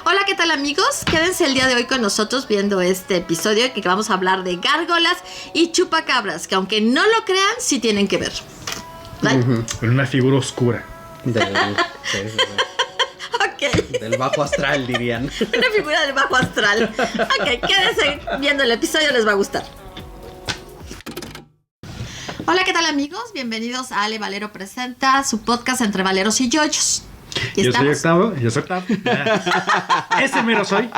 Hola, ¿qué tal, amigos? Quédense el día de hoy con nosotros viendo este episodio que vamos a hablar de gárgolas y chupacabras, que aunque no lo crean, sí tienen que ver. ¿Right? Con una figura oscura. Ok. Del bajo astral, dirían. Una figura del bajo astral. Ok, quédense viendo el episodio, les va a gustar. Hola, ¿qué tal, amigos? Bienvenidos a Ale Valero Presenta, su podcast entre valeros y yoyos. Yo soy Octavo. Ese mero soy.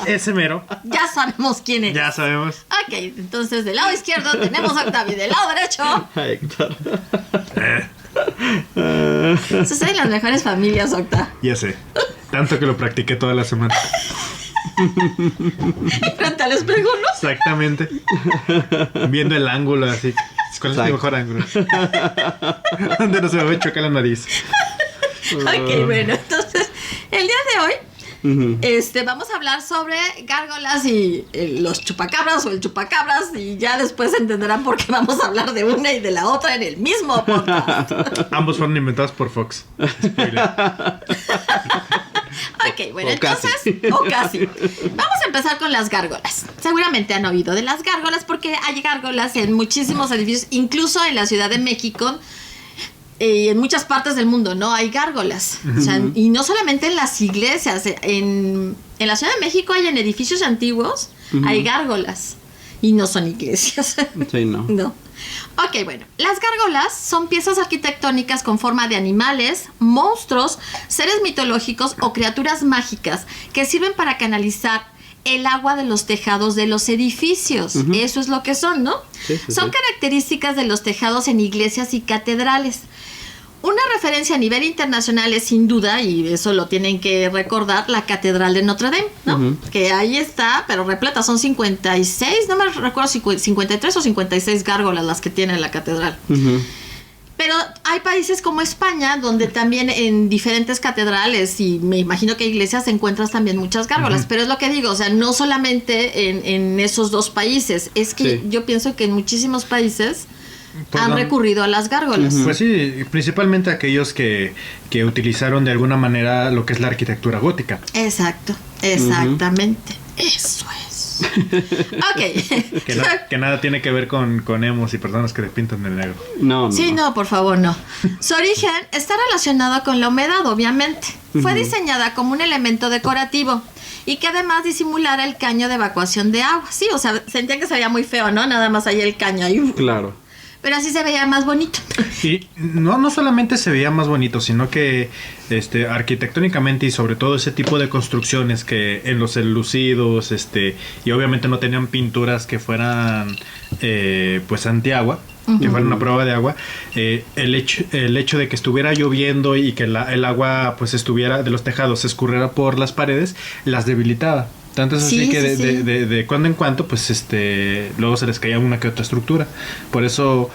Ese mero. Ya sabemos quién es. Ya sabemos. Ok, entonces del lado izquierdo tenemos a Octavio y del lado derecho. Héctor. Suceden las mejores familias, Octa. Ya sé. Tanto que lo practiqué toda la semana. Frente al espejo, ¿no? Exactamente. Viendo el ángulo así. ¿Cuál es mi mejor ángulo? Donde no se me va a chocar la nariz. Ok, bueno, entonces el día de hoy vamos a hablar sobre gárgolas y los chupacabras o el chupacabras, y ya después entenderán por qué vamos a hablar de una y de la otra en el mismo podcast. Ambos fueron inventados por Fox. Spoiler. Ok, bueno, o casi. Vamos a empezar con las gárgolas. Seguramente han oído de las gárgolas porque hay gárgolas en muchísimos edificios, incluso en la Ciudad de México. Y en muchas partes del mundo, ¿no? Hay gárgolas. O sea, y no solamente en las iglesias. En la Ciudad de México hay en edificios antiguos, hay gárgolas. Y no son iglesias. Sí, no. No. Ok, bueno. Las gárgolas son piezas arquitectónicas con forma de animales, monstruos, seres mitológicos o criaturas mágicas que sirven para canalizar el agua de los tejados de los edificios. Eso es lo que son, ¿no? Sí, son características de los tejados en iglesias y catedrales. Una referencia a nivel internacional es sin duda, y eso lo tienen que recordar, la Catedral de Notre Dame, ¿no? Que ahí está, pero repleta, son 56, no me recuerdo si 53 o 56 gárgolas las que tiene la catedral. Pero hay países como España, donde también en diferentes catedrales, y me imagino que iglesias, encuentras también muchas gárgolas. Pero es lo que digo, o sea, no solamente en esos dos países, es que yo pienso que en muchísimos países han recurrido a las gárgolas. Pues sí, principalmente aquellos que utilizaron de alguna manera lo que es la arquitectura gótica. Exacto, exactamente. Eso es. Ok. Que nada tiene que ver con emos y personas que te pintan de negro. No. Sí, no, por favor, no. Su origen está relacionado con la humedad, obviamente. Fue diseñada como un elemento decorativo y que además disimulara el caño de evacuación de agua. Sí, o sea, sentía que se veía muy feo, ¿no? Nada más ahí el caño ahí. Claro. Pero así se veía más bonito. Y no solamente se veía más bonito, sino que arquitectónicamente y sobre todo ese tipo de construcciones que en los enlucidos, y obviamente no tenían pinturas que fueran pues antiagua, que fueran una prueba de agua, el hecho de que estuviera lloviendo y que el agua pues estuviera de los tejados, se escurriera por las paredes, las debilitaba. Tanto es así que de cuando en cuando pues luego se les caía una que otra estructura. Por eso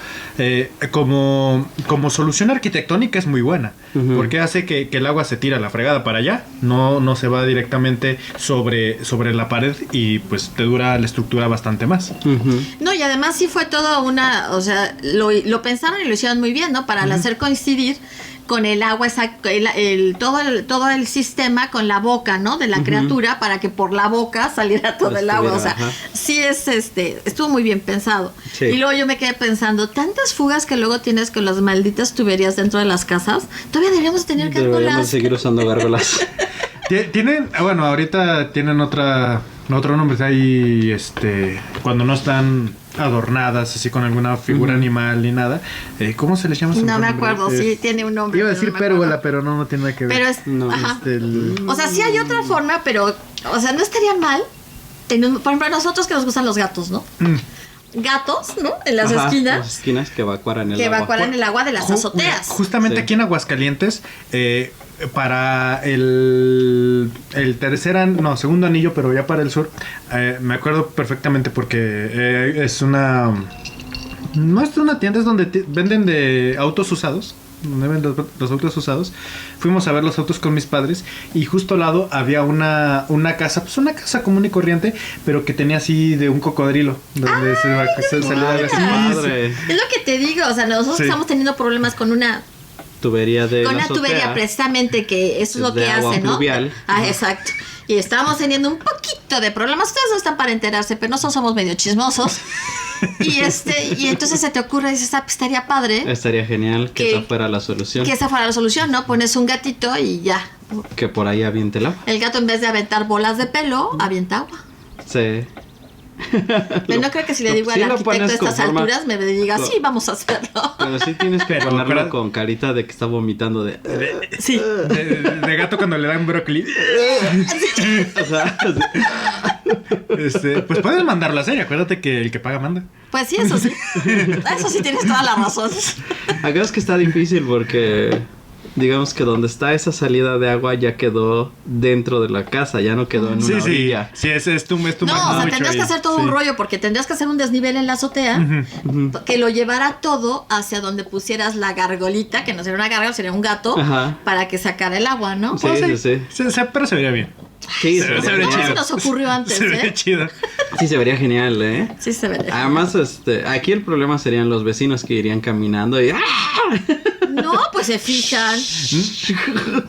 como solución arquitectónica es muy buena, porque hace que el agua se tira a la fregada para allá, no se va directamente sobre la pared, y pues te dura la estructura bastante más. No, y además sí fue todo o sea, lo pensaron y lo hicieron muy bien, ¿no? Para hacer coincidir con el agua, todo el sistema con la boca, ¿no? De la criatura, para que por la boca saliera todo el agua. O sea, sí estuvo muy bien pensado. Sí. Y luego yo me quedé pensando, tantas fugas que luego tienes con las malditas tuberías dentro de las casas, todavía deberíamos tener gárgolas. Deberíamos seguir usando gárgolas. Tienen, bueno, ahorita tienen otro nombre ahí, cuando no están adornadas así con alguna figura animal ni nada. ¿Cómo se les llama? No me acuerdo, sí, tiene un nombre. Iba a decir pérgola, pero no tiene nada que ver. Pero es, o sea, sí hay otra forma, pero, o sea, no estaría mal. Por ejemplo, a nosotros que nos gustan los gatos, ¿no? Gatos, ¿no? En las esquinas. Las esquinas que evacuaran el agua. Que evacuaran el agua de las azoteas. Justamente aquí en Aguascalientes, para el segundo anillo, pero ya para el sur, me acuerdo perfectamente porque no es una tienda, es donde venden de autos usados, donde venden los autos usados. Fuimos a ver los autos con mis padres y justo al lado había una casa, pues una casa común y corriente, pero que tenía así de un cocodrilo, donde se salía de Es lo que te digo, o sea, nosotros estamos teniendo problemas con una tubería de con la una tubería azotea. precisamente, que eso es lo De que agua hace, ¿no? pluvial. Exacto. Y estábamos teniendo un poquito de problemas. Ustedes no están para enterarse, pero nosotros somos medio chismosos. Y entonces se te ocurre, dices, pues estaría padre Estaría genial que Que- esa fuera la solución. que esa fuera la solución, ¿no? Pones un gatito y ya. Que por ahí aviente el agua. El gato, en vez de aventar bolas de pelo, avienta agua. Sí. Pero no creo que si le digo Sí al lo arquitecto pones a estas con forma- alturas me diga, lo- sí, vamos a hacerlo. Pero sí tienes que Pero- ponerlo pero- con carita de que está vomitando de... Sí. De gato cuando le dan brócoli. O sea, Pues puedes mandarlo a hacer. Acuérdate que el que paga manda. Pues sí, eso sí. Eso sí tienes toda la razón. acá es que está difícil porque... Digamos que donde está esa salida de agua ya quedó dentro de la casa, ya no quedó en una Sí, sí. orilla. Sí, es tu No, o sea, tendrías que hacer todo un rollo porque tendrías que hacer un desnivel en la azotea que lo llevara todo hacia donde pusieras la gargolita, que no sería una gárgola, sería un gato, Ajá. para que sacara el agua, ¿no? Sí, sí. Pero se vería bien. Sí, Se se ve vería No chido. se nos ocurrió antes, Se ve ¿eh? chido. Sí, se vería genial, ¿eh? Sí se ve. Además, aquí el problema serían los vecinos que irían caminando y... ¡ah! No, pues se fijan.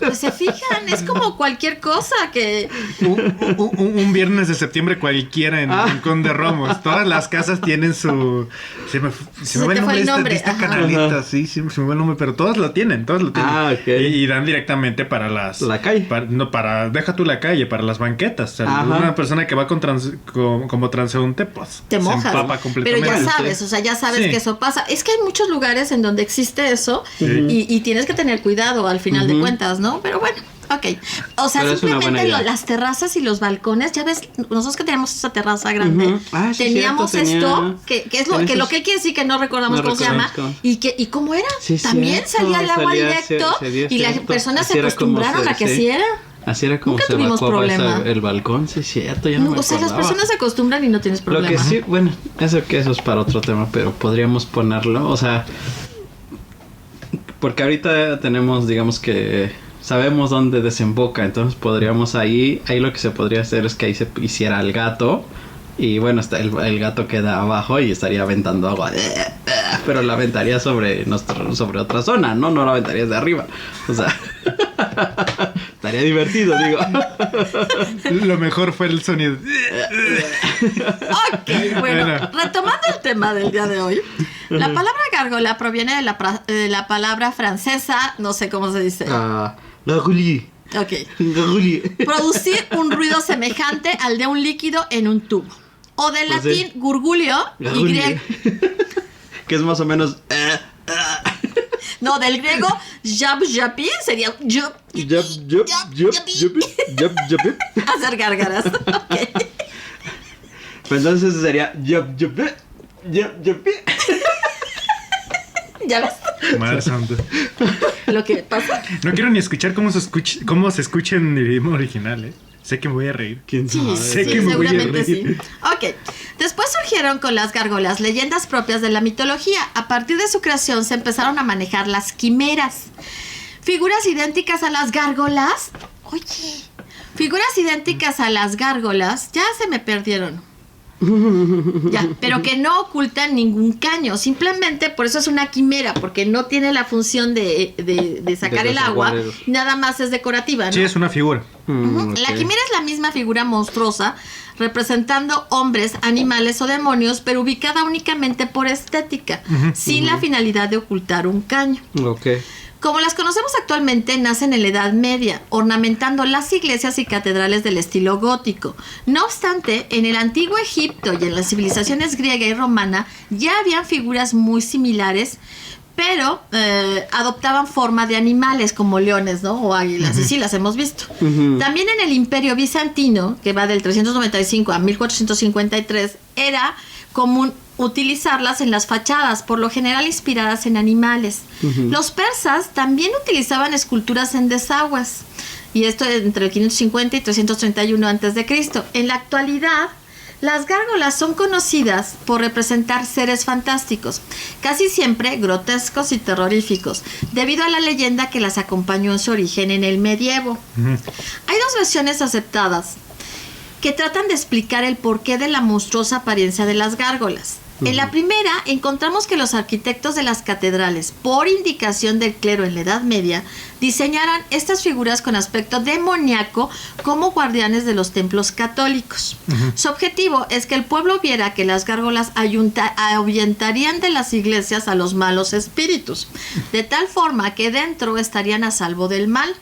Pues se fijan, es como cualquier cosa que... Un viernes de septiembre cualquiera en Conde Romos. Todas las casas tienen su... Se me Se va te el fue nombre el de nombre, esta ajá. canalita. Ajá. Sí, se me va el nombre. Pero todos lo tienen, Ah, ok. Y dan directamente para las... La calle. Deja tú la calle, para las banquetas. O sea, Ajá. una persona que va como transeúnte, pues... Te mojas. Se empapa Pero completamente. ya sabes, o sea, ya sabes Sí. que eso pasa. Es que hay muchos lugares en donde existe eso Sí. y tienes que tener cuidado al final de cuentas, ¿no? Pero bueno, ok. O sea, Pero es una buena simplemente idea. las terrazas y los balcones, ya ves, nosotros que tenemos esa terraza grande, Ujú. Ah, sí, teníamos cierto, esto, que es lo tenía que, lo esos- que quiere decir que no recordamos No cómo se llama, reconozco. y cómo era. Sí, También cierto, salía el agua salía, directo salía y las cierto. personas Así se era como acostumbraron a que sí. así era. Así era como Nunca se tuvimos evacuaba problema. el balcón, sí, cierto, ya no me O sea, las acordaba. personas se acostumbran y no tienes Lo problema. que sí, bueno, eso es para otro tema, pero podríamos ponerlo, o sea, porque ahorita tenemos, digamos que sabemos dónde desemboca, entonces podríamos ahí lo que se podría hacer es que ahí se hiciera el gato y bueno, el gato queda abajo y estaría aventando agua, pero la aventaría sobre otra zona, no la aventarías de arriba, o sea, estaría divertido, digo. Lo mejor fue el sonido. Ok, bueno, Bueno. retomando el tema del día de hoy, la palabra gárgola proviene de la palabra francesa, no sé cómo se dice. Gargouille. Ok. Gargouille. Producir un ruido semejante al de un líquido en un tubo. O del Pues latín gurgulio, y Gargouille. griego. Que es más o menos. No, del griego jab-japi sería Yup, yup, yup, yup, yup, yup. hacer gárgaras. Ok. Pues entonces sería yup, yup, yup, yup. ¿Ya ves Madre santa. lo que pasa? No quiero ni escuchar cómo se escucha en el idioma original, ¿eh? Sé que me voy a reír. ¿Quién Sí, sabe? Sé sí, que me voy a seguramente sí. reír. Ok. Después surgieron con las gárgolas leyendas propias de la mitología. A partir de su creación se empezaron a manejar las quimeras. Figuras idénticas a las gárgolas. Oye, figuras idénticas a las gárgolas. Ya se me perdieron. Ya, pero que no ocultan ningún caño. Simplemente por eso es una quimera, porque no tiene la función de sacar De el agua. desaguar Nada más es decorativa, ¿no? Sí, es una figura. Ujú. Ok. La quimera es la misma figura monstruosa, representando hombres, animales o demonios, pero ubicada únicamente por estética, sin la finalidad de ocultar un caño. Ok. Como las conocemos actualmente, nacen en la Edad Media, ornamentando las iglesias y catedrales del estilo gótico. No obstante, en el antiguo Egipto y en las civilizaciones griega y romana ya habían figuras muy similares, pero adoptaban forma de animales como leones, ¿no? O águilas, y sí las hemos visto. También en el Imperio Bizantino, que va del 395 a 1453, era común utilizarlas en las fachadas, por lo general inspiradas en animales. Los persas también utilizaban esculturas en desagües, y esto entre el 550 y 331 a.C. En la actualidad, las gárgolas son conocidas por representar seres fantásticos, casi siempre grotescos y terroríficos, debido a la leyenda que las acompañó en su origen en el medievo. Hay dos versiones aceptadas que tratan de explicar el porqué de la monstruosa apariencia de las gárgolas. En la primera encontramos que los arquitectos de las catedrales, por indicación del clero en la Edad Media, diseñaran estas figuras con aspecto demoníaco como guardianes de los templos católicos. Su objetivo es que el pueblo viera que las gárgolas ahuyentarían de las iglesias a los malos espíritus, de tal forma que dentro estarían a salvo del mal.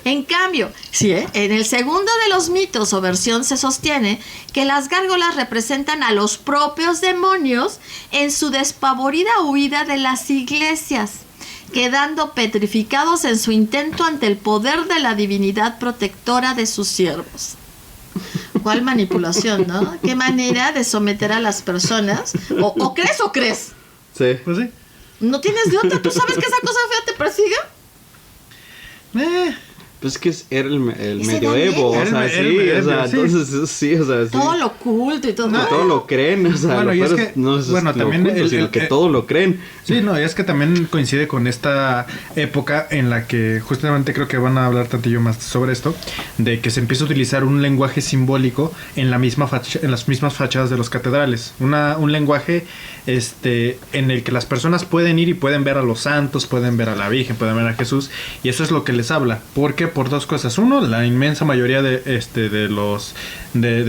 En cambio, en el segundo de los mitos o versión se sostiene que las gárgolas representan a los propios demonios en su despavorida huida de las iglesias, quedando petrificados en su intento ante el poder de la divinidad protectora de sus siervos. ¿Cuál manipulación, no? ¿Qué manera de someter a las personas? ¿O crees o crees? Sí. Pues sí. ¿No tienes de otra? ¿Tú sabes que esa cosa fea te persigue? Pues es que era el Ese medioevo, o Daniel. sea, Era el sí, o medioevo, sea, sí. entonces sí, o sea, sí. Todo lo oculto y todo. Que todo lo creen, o sea, Bueno, lo y es peor que- no es bueno, lo también oculto, sino que todo lo creen. Sí, no, y es que también coincide con esta época en la que justamente creo que van a hablar tantillo más sobre esto, de que se empieza a utilizar un lenguaje simbólico en la misma en las mismas fachadas de los catedrales. Un lenguaje en el que las personas pueden ir y pueden ver a los santos, pueden ver a la Virgen, pueden ver a Jesús, y eso es lo que les habla. Porque por dos cosas. Uno, la inmensa mayoría de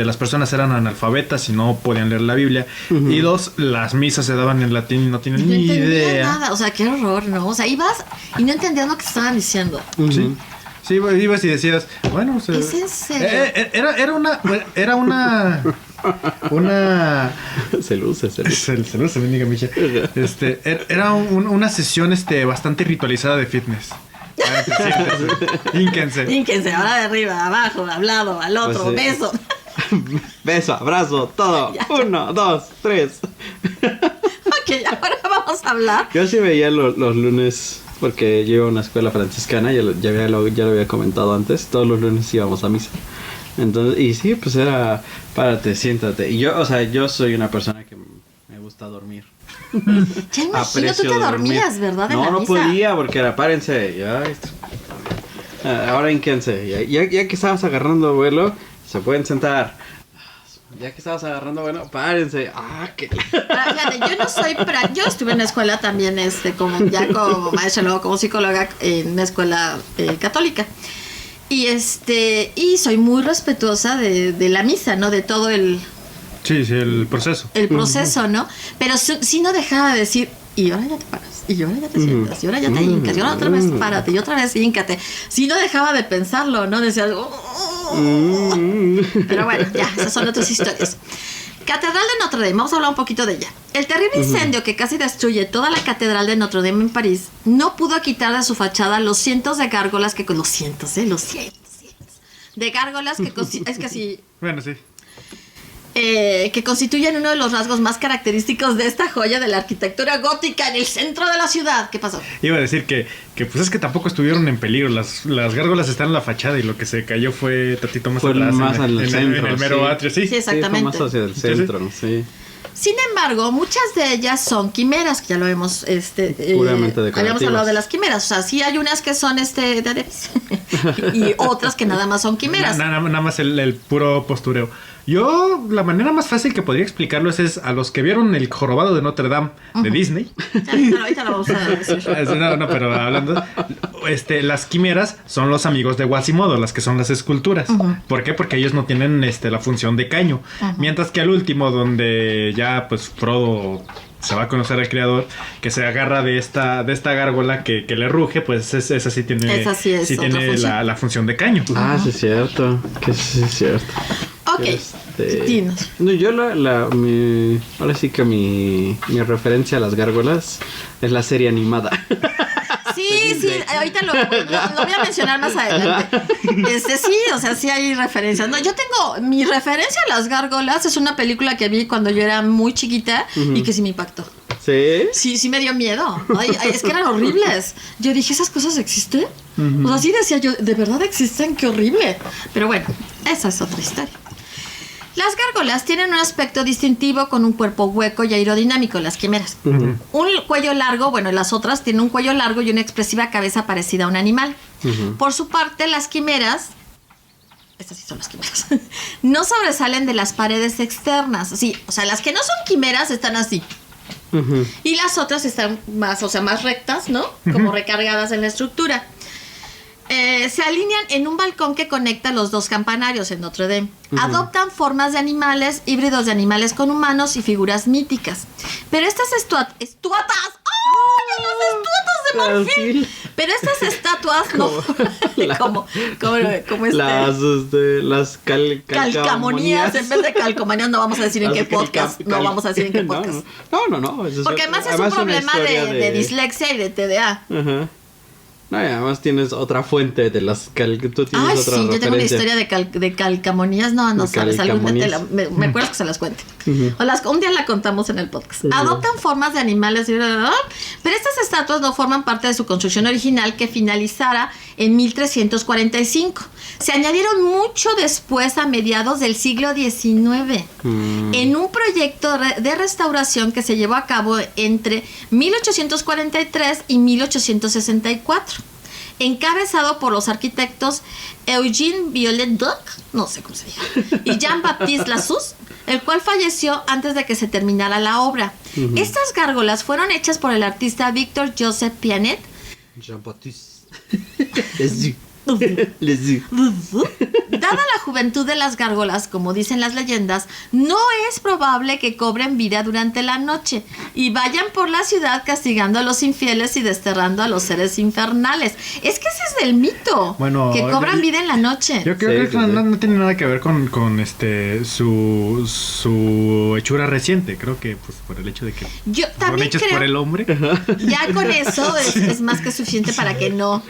las personas eran analfabetas y no podían leer la Biblia. Y dos, las misas se daban en latín y no tienen No ni entendía idea. nada, o sea, qué horror, ¿no? O sea, ibas y no entendías lo que estaban diciendo. Sí. Sí, ibas y decías, bueno, ¿Es en serio? era una Se luce. se lo bendiga, Micha. Era una sesión bastante ritualizada de fitness. Hínquense. Ínquense, ahora de arriba, abajo, al lado, al otro, Pues sí. beso. Beso, abrazo, todo. Ya. 1, 2, 3. Ok, ahora vamos a hablar. Yo sí veía los lunes, porque yo iba a una escuela franciscana, ya lo había comentado antes, todos los lunes íbamos a misa. Entonces, y sí, pues era, párate, siéntate. Y yo, o sea, yo soy una persona que me gusta dormir. Ya imagino, tú Aprecio te dormir. dormías, ¿verdad? En No, la no misa. podía, porque era, párense, ahora hínquense, ya que estabas agarrando vuelo, se pueden sentar. Ya que estabas agarrando vuelo, párense. Fíjate, yo estuve en una escuela también, como maestra, luego como psicóloga en una escuela católica. Y soy muy respetuosa de la misa, ¿no? De todo el proceso. el proceso, ¿no? Pero sí no dejaba de decir, y ahora ya te paras, y ahora ya te sientas, y ahora ya te hincas, y ahora otra vez párate, y otra vez híncate. Sí no dejaba de pensarlo, ¿no? Decía, pero bueno, ya, esas son otras historias. Catedral de Notre Dame, vamos a hablar un poquito de ella. El terrible incendio que casi destruye toda la Catedral de Notre Dame en París no pudo quitar de su fachada los cientos de gárgolas que... Los cientos de gárgolas que... Es que sí... Bueno, sí. Que constituyen uno de los rasgos más característicos de esta joya de la arquitectura gótica en el centro de la ciudad. ¿Qué pasó? Iba a decir que pues es que tampoco estuvieron en peligro. Las gárgolas están en la fachada y lo que se cayó fue tantito más Fue atrás. más al en centro, el mero sí. atrio, sí. Sí, exactamente. Sí, fue más hacia el centro, sí. Sin embargo, muchas de ellas son quimeras, que ya lo hemos, Puramente decorativas. habíamos hablado de las quimeras. O sea, sí hay unas que son de Adebis y otras que nada más son quimeras. Nada más el puro postureo. Yo, la manera más fácil que podría explicarlo es a los que vieron El Jorobado de Notre Dame de Disney. Ahorita lo vamos a decir. No, pero hablando, las quimeras son los amigos de Quasimodo, las que son las esculturas. ¿Por qué? Porque ellos no tienen la función de caño. Mientras que al último, donde ya pues Frodo se va a conocer al creador, que se agarra de esta gárgola que le ruge, pues esa sí tiene, Esa sí es otra tiene función. la función de caño. Sí es cierto. Que sí es cierto. Ok, dinos. No, yo ahora sí que mi referencia a las gárgolas es la serie animada. Sí, ahorita lo voy a mencionar más adelante. Sí, o sea, sí hay referencias. No, yo tengo mi referencia a las gárgolas, es una película que vi cuando yo era muy chiquita y que sí me impactó. ¿Sí? Sí me dio miedo. Ay, es que eran horribles. Yo dije, ¿esas cosas existen? O sea, sí decía yo, ¿de verdad existen? ¡Qué horrible! Pero bueno, esa es otra historia. Las gárgolas tienen un aspecto distintivo con un cuerpo hueco y aerodinámico, las quimeras. Un cuello largo, bueno, las otras tienen un cuello largo y una expresiva cabeza parecida a un animal. Por su parte, las quimeras... estas sí son las quimeras, no sobresalen de las paredes externas. Sí, o sea, las que no son quimeras están así. Uh-huh. Y las otras están más, o sea, más rectas, ¿no? Como recargadas en la estructura. Se alinean en un balcón que conecta los dos campanarios en Notre Dame. Uh-huh. Adoptan formas de animales, híbridos de animales con humanos y figuras míticas. Pero estas estatuas... ¡Oh! ¡Las estatuas de marfil! Pero estas estatuas no... como Las calcamonías. En vez de calcomanías no vamos a decir en qué podcast. No vamos a decir en qué podcast. No. Porque además es un problema de dislexia y de TDA. Ajá. Uh-huh. No, y además tienes otra fuente de las tú tienes otra sí, yo tengo una historia de calcamonías. No sabes, algún día me acuerdo que se las cuente. Uh-huh. Un día la contamos en el podcast. Uh-huh. Adoptan formas de animales, pero estas estatuas no forman parte de su construcción original, que finalizara en 1345. Se añadieron mucho después, a mediados del siglo XIX, en un proyecto de restauración que se llevó a cabo entre 1843 y 1864. Encabezado por los arquitectos Eugene Viollet-Duc, no sé cómo se llama, y Jean-Baptiste Lassus, el cual falleció antes de que se terminara la obra. Uh-huh. Estas gárgolas fueron hechas por el artista Victor Joseph Pianet. Jean-Baptiste. Dada la juventud de las gárgolas, como dicen las leyendas, no es probable que cobren vida durante la noche y vayan por la ciudad castigando a los infieles y desterrando a los seres infernales. Es que ese es el mito, que cobran vida en la noche. Yo creo que no tiene nada que ver con su hechura reciente. Creo que pues por el hecho de que yo también hechas por el hombre. Ya con eso es más que suficiente para que no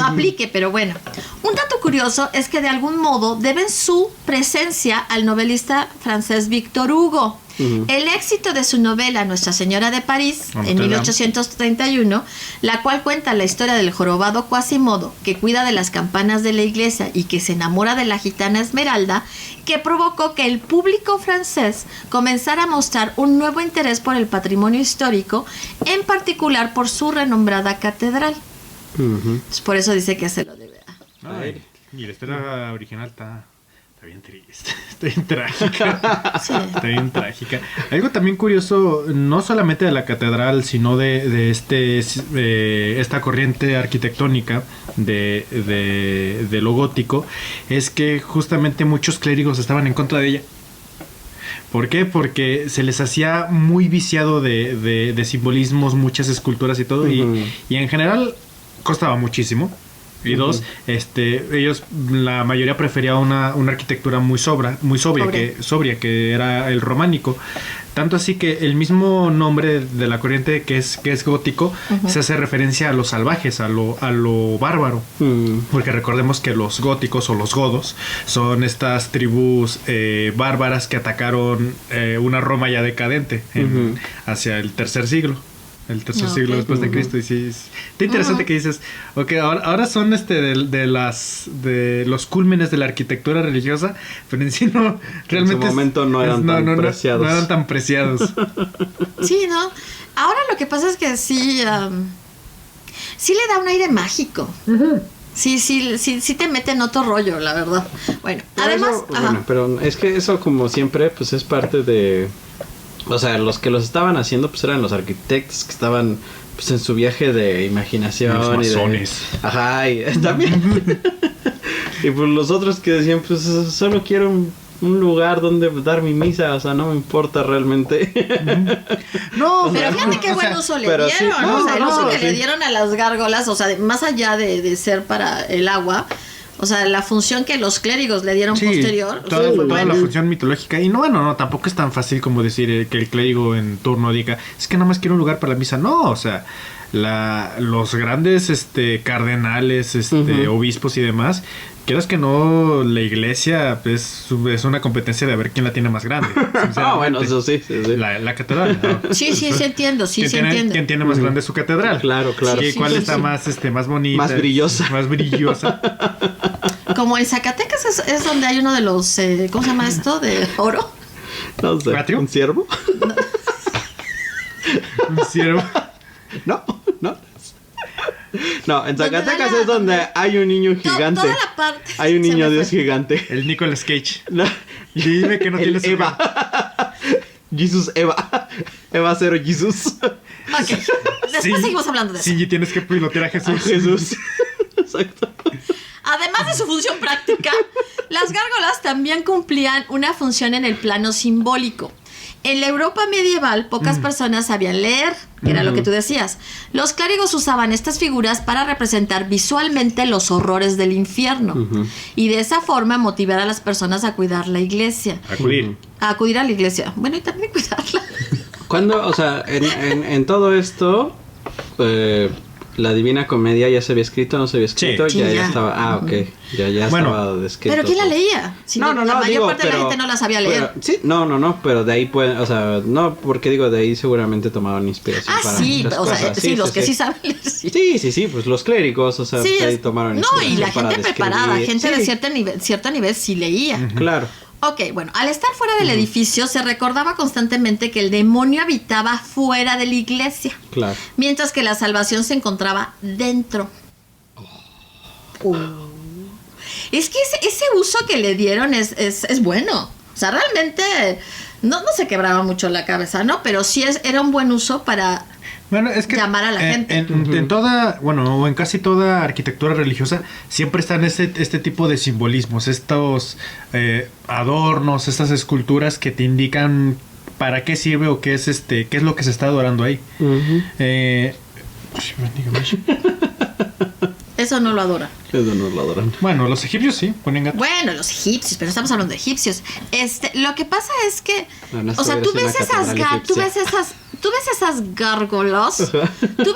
aplique, pero bueno. Un dato curioso es que de algún modo deben su presencia al novelista francés Victor Hugo. Uh-huh. El éxito de su novela Nuestra Señora de París, en 1831, la cual cuenta la historia del jorobado Quasimodo, que cuida de las campanas de la iglesia y que se enamora de la gitana Esmeralda, que provocó que el público francés comenzara a mostrar un nuevo interés por el patrimonio histórico, en particular por su renombrada catedral. Uh-huh. Por eso dice que se lo debe a... Y la historia original está bien triste, está bien trágica. Sí. Está bien trágica. Algo también curioso, no solamente de la catedral, sino de esta corriente arquitectónica de lo gótico, es que justamente muchos clérigos estaban en contra de ella. ¿Por qué? Porque se les hacía muy viciado de simbolismos, muchas esculturas y todo, uh-huh. y en general costaba muchísimo. Y dos, ellos, la mayoría prefería una arquitectura muy sobria, que era el románico. Tanto así que el mismo nombre de la corriente que es gótico, uh-huh. se hace referencia a los salvajes, a lo bárbaro. Uh-huh. Porque recordemos que los góticos o los godos son estas tribus bárbaras que atacaron una Roma ya decadente uh-huh. hacia el tercer siglo. El tercer siglo después de Cristo. Y sí, está interesante que dices, ahora son de los cúlmenes de la arquitectura religiosa, pero en sí no, realmente en su momento no eran tan preciados. No eran tan preciados. Sí, ¿no? Ahora lo que pasa es que sí le da un aire mágico. Uh-huh. Sí te mete en otro rollo, la verdad. Bueno, pero además... pero es que eso, como siempre, pues es parte de... O sea, los que los estaban haciendo pues eran los arquitectos que estaban pues en su viaje de imaginación. Los masones. Ajá, y también. Y pues los otros que decían, pues solo quiero un lugar donde dar mi misa, o sea, no me importa realmente. No, pero fíjate qué buen uso le dieron, sí. El uso que le dieron a las gárgolas, o sea, más allá de ser para el agua... O sea, la función que los clérigos le dieron posterior. Toda la función mitológica. Y no, tampoco es tan fácil como decir que el clérigo en turno diga, es que nada más quiero un lugar para la misa. No, o sea, los grandes cardenales, uh-huh. obispos y demás, quieras que no, la iglesia es una competencia de ver quién la tiene más grande. Bueno, eso sí. La catedral, ¿no? Sí, entiendo, entiendo. ¿Quién tiene más grande su catedral? Claro. ¿Cuál está más bonita? Más brillosa. Más brillosa. Como en Zacatecas es donde hay uno de los, ¿cómo se llama esto? De oro. No sé. ¿Patrio? ¿Un ciervo? No. ¿Un ciervo? No. No, en Donde Zacatecas da la- es donde hay un niño gigante. Toda la parte. Hay un se niño me Dios fue. gigante. El Nicolas Cage. No, Dime que no el tienes Eva. Jesus Eva. Eva 0 Jesus. Ok. Después seguimos hablando de eso. Sí, tienes que pilotear a Jesús. Jesús. Exacto. Además de su función práctica, las gárgolas también cumplían una función en el plano simbólico. En la Europa medieval, pocas personas sabían leer, que era lo que tú decías. Los clérigos usaban estas figuras para representar visualmente los horrores del infierno y de esa forma motivar a las personas a cuidar la iglesia. Acudir. A acudir a la iglesia. Bueno, y también cuidarla. Cuando, o sea, en todo esto, la Divina Comedia ya se había escrito, no se había escrito, Sí, ya ya. estaba. Ah, ok. Ya Bueno, estaba descrito. ¿Pero quién la leía? Si la mayor digo, parte de la gente no la sabía leer. Sí, no, pero de ahí pueden, o sea, no, porque digo, de ahí seguramente tomaban inspiración para Sí, muchas o sea, cosas. sí, los que sí saben leer, sí. Sí, pues los clérigos, o sea, Sí, de ahí es- tomaron no, y inspiración la para gente preparada, describir. gente de Sí, cierto nivel sí leía. Claro. Ok, bueno, al estar fuera del edificio se recordaba constantemente que el demonio habitaba fuera de la iglesia, Claro. mientras que la salvación se encontraba dentro. Es que ese uso que le dieron es bueno. O sea, realmente no se quebraba mucho la cabeza, ¿no? Pero sí era un buen uso para Bueno, es que llamar a la gente. En toda, bueno, o en casi toda arquitectura religiosa siempre están este tipo de simbolismos, estos adornos, estas esculturas que te indican para qué sirve o qué es qué es lo que se está adorando ahí. Eso no lo adoran. Eso no lo adoran. Bueno, los egipcios sí ponen gatos. Bueno, los egipcios, pero estamos hablando de egipcios. Lo que pasa es que, No, no o sea, tú estuviera ves en la catedral tú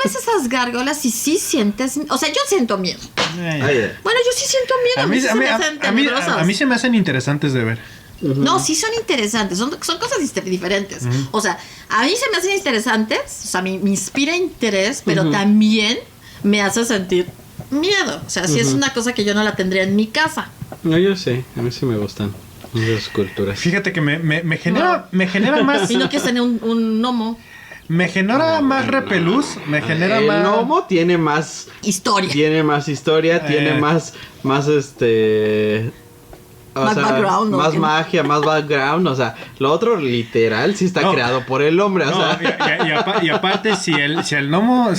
ves esas gárgolas, y sí sientes, o sea, yo siento miedo. Ay, Bueno, yo sí siento miedo. A mí, sí a se mí- me a- hacen a mí- tenebrosas. a mí se me hacen interesantes de ver. No, sí son interesantes, son cosas diferentes. O sea, a mí se me hacen interesantes, o sea, me inspira interés, pero también me hace sentir miedo. O sea, sí es una cosa que yo no la tendría en mi casa. No, yo sé, a mí sí me gustan esas esculturas. Fíjate que me genera más Y no quieres tener un gnomo. me genera más repelús, me genera El más gnomo tiene más Historia. tiene más historia, tiene más o Más sea, background, ¿no? más magia, más background, o sea, lo otro literal sí está No. creado por el hombre, o No, sea, y aparte si el gnomo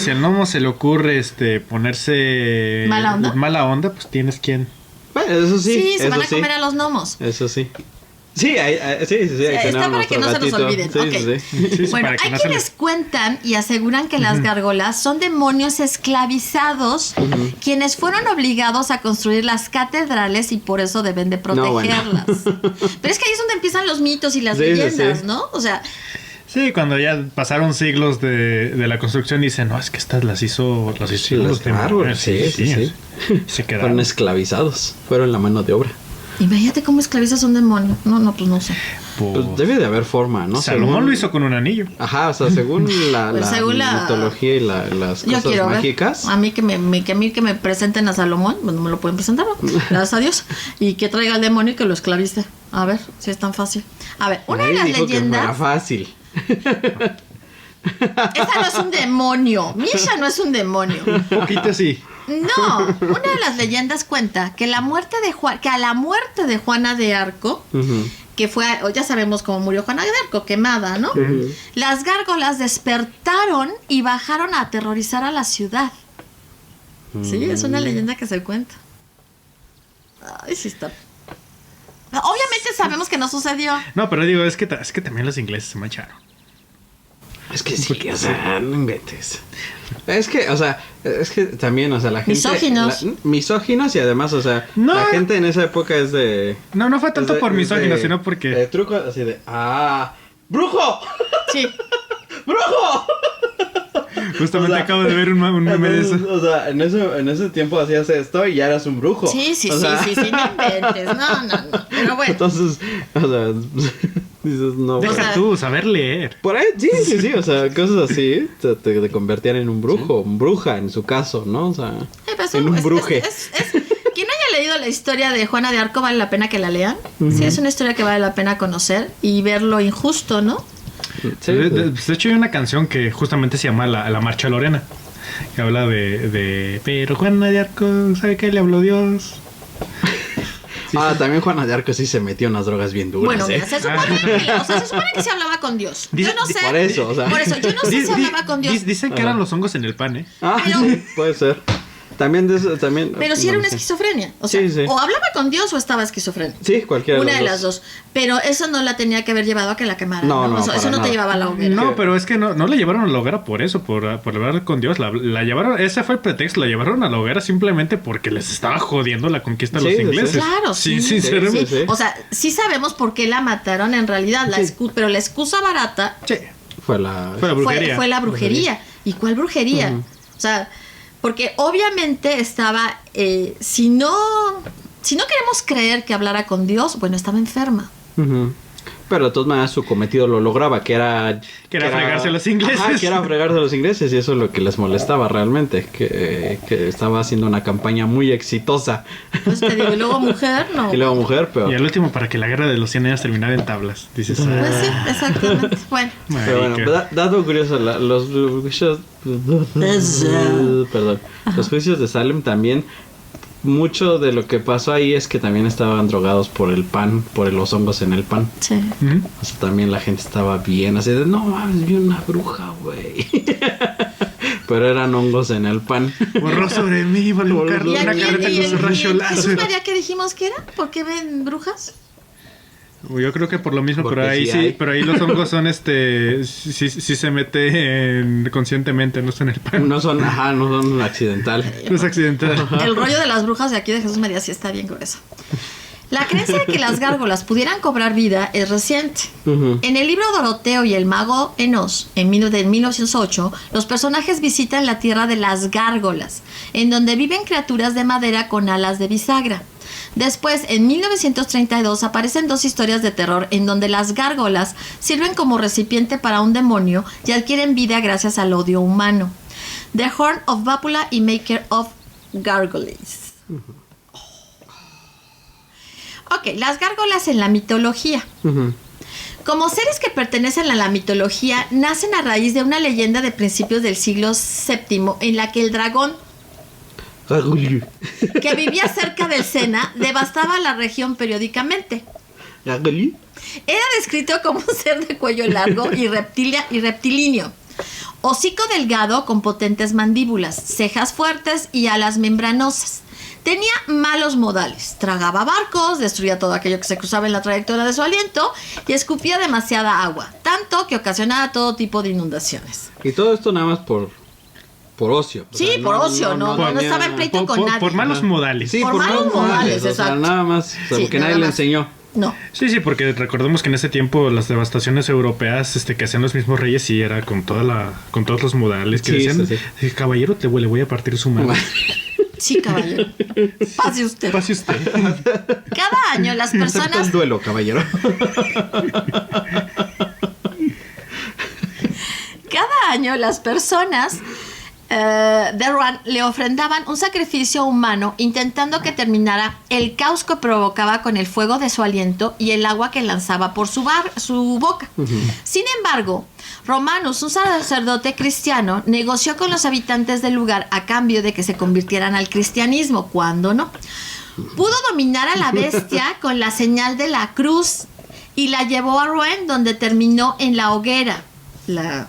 se le ocurre ponerse Mala onda. pues tienes quien. bueno, eso sí, Sí, se eso van a sí, comer a los gnomos. eso sí. Sí, ahí Está tenemos para que nuestro no se nos gatito. olviden. Sí, Ok. sí. Sí, Bueno, para que hay no se quienes les- cuentan y aseguran que las gárgolas son demonios esclavizados, quienes fueron obligados a construir las catedrales y por eso deben de No, bueno. protegerlas. Pero es que ahí es donde empiezan los mitos y las Sí, sí, leyendas, sí. ¿no? O sea, Sí, cuando ya pasaron siglos de la construcción dicen, "No, es que estas las hizo Sí, los los árboles, demonios". sí. Se quedaron. Fueron esclavizados, fueron la mano de obra. imagínate cómo esclavizas a un demonio. No, pues no sé. Pues debe de haber forma, ¿no? Salomón Según- lo hizo con un anillo. Ajá, o sea, según la, Pues la según la- mitología y las Yo cosas quiero mágicas. ver. A mí que me presenten a Salomón, bueno, me lo pueden presentar, ¿no? Gracias a Dios. Y que traiga al demonio y que lo esclavice. A ver si es tan fácil. A ver, una de Nadie las dijo que fuera leyendas. fácil. Esa no es un demonio. Misha no es un demonio. Un poquito así. No, una de las leyendas cuenta que a la muerte de Juana de Arco, Ujú. que fue, ya sabemos cómo murió Juana de Arco, quemada, ¿no? Las gárgolas despertaron y bajaron a aterrorizar a la ciudad. Sí, es una leyenda que se cuenta. Ay, sí está. Obviamente sabemos que no sucedió. No, pero digo, es que también los ingleses se mancharon. Es que sí, o sea, no inventes. Es que, o sea, es que también, o sea, la gente... Misóginos. Misóginos y además, o sea, No. la gente en esa época es de... No fue tanto es de- por es misógino, de- sino porque de truco así de... ¡Ah! ¡Brujo! Sí. ¡Brujo! justamente o sea, acabo de ver un meme de eso. O sea, en ese tiempo hacías esto y ya eras un brujo. Sí, O sea, no inventes. No. Pero bueno. Entonces, o sea, dices, no. Deja o sea- tú saber leer. Por ahí, sí, o sea, cosas así te convertían en un brujo, bruja en su caso, ¿no? O sea, Pues, en un bruje. Quien haya leído la historia de Juana de Arco vale la pena que la lean. Sí, es una historia que vale la pena conocer y ver lo injusto, ¿no? Sí, De hecho hay una canción que justamente se llama La Marcha Lorena. que habla de pero Juana de Arco, ¿sabe qué le habló Dios? También Juana de Arco sí se metió unas drogas bien duras. Bueno, mira, se supone que se hablaba con Dios. Yo no sé. Por eso, yo no sé si hablaba con Dios. Dicen que eran los hongos en el pan, ¿eh? Pero- sí, puede ser. También Pero sí era una sé. esquizofrenia. O sea, Sí. o hablaba con Dios o estaba esquizofrenia. Sí, cualquiera Una de las dos. Pero eso no la tenía que haber llevado a que la quemara. No, ¿no? no, Eso para no te nada. llevaba a la hoguera. No, pero es que no la llevaron a la hoguera por eso, por hablar con Dios. La llevaron, ese fue el pretexto, la llevaron a la hoguera simplemente porque les estaba jodiendo la conquista a los Sí, sí. ingleses. Claro, sí. sinceramente. Sí. O sea, sí sabemos por qué la mataron en realidad. Pero la excusa barata Sí. Fue la brujería. fue la brujería. ¿Y cuál brujería? O sea, porque obviamente estaba, si no queremos creer que hablara con Dios, bueno, estaba enferma. Ujú. Pero de todas maneras su cometido lo lograba, que era fregarse a los ingleses. Ajá, que era fregarse a los ingleses, y eso es lo que les molestaba realmente, que estaba haciendo una campaña muy exitosa. Pues te digo, y luego mujer, no. Y luego mujer, pero... Y al último, para que la guerra de los 100 años terminara en tablas. Dices, Pues sí, exactamente. Bueno. Pero bueno, dato curioso, los juicios... Perdón. Los juicios de Salem también... Mucho de lo que pasó ahí es que también estaban drogados por el pan, por los hongos en el pan. Sí. O sea, también la gente estaba bien así de, no mames, vi una bruja, güey. Pero eran hongos en el pan. borró sobre mí, volvió ¿Y una aquí, carreta con su rayo Jesús láser. María, qué dijimos que era? ¿Por qué ven brujas? Yo creo que por lo mismo, Porque pero ahí sí sí, hay. pero ahí los hongos son sí se mete conscientemente, no está en el pan. No son accidental. No es accidental. El rollo de las brujas de aquí de Jesús María sí está bien grueso. La creencia de que las gárgolas pudieran cobrar vida es reciente. Ujú. En el libro Doroteo y el mago Enos, de 1908, los personajes visitan la tierra de las gárgolas, en donde viven criaturas de madera con alas de bisagra. Después, en 1932, aparecen dos historias de terror en donde las gárgolas sirven como recipiente para un demonio y adquieren vida gracias al odio humano. The Horn of Vapula y Maker of Gargoyles. Ok, las gárgolas en la mitología. Ujú. Como seres que pertenecen a la mitología, nacen a raíz de una leyenda de principios del siglo VII en la que el dragón que vivía cerca del Sena devastaba la región periódicamente. Era descrito como un ser de cuello largo y reptilíneo, hocico delgado con potentes mandíbulas, cejas fuertes y alas membranosas. Tenía malos modales, tragaba barcos, destruía todo aquello que se cruzaba en la trayectoria de su aliento y escupía demasiada agua, tanto que ocasionaba todo tipo de inundaciones. Y todo esto nada más por ocio. O Sí, sea, por ocio, no estaba en pleito con nadie. Por malos modales. Sí, por malos modales, o sea, exacto. nada más, o sea, Sí, porque nada nadie le más. enseñó. No. Sí, porque recordemos que en ese tiempo las devastaciones europeas que hacían los mismos reyes sí era con todos los modales que Sí, decían, sí. Caballero, le voy a partir su mano. Sí, caballero. Pase usted. Pase usted. Cada año las Acepta personas el duelo, caballero. Cada año las personas de Rouen le ofrendaban un sacrificio humano intentando que terminara el caos que provocaba con el fuego de su aliento y el agua que lanzaba por su boca. Sin embargo, Romanus, un sacerdote cristiano, negoció con los habitantes del lugar a cambio de que se convirtieran al cristianismo, cuando no. Pudo dominar a la bestia con la señal de la cruz y la llevó a Rouen, donde terminó en la hoguera. La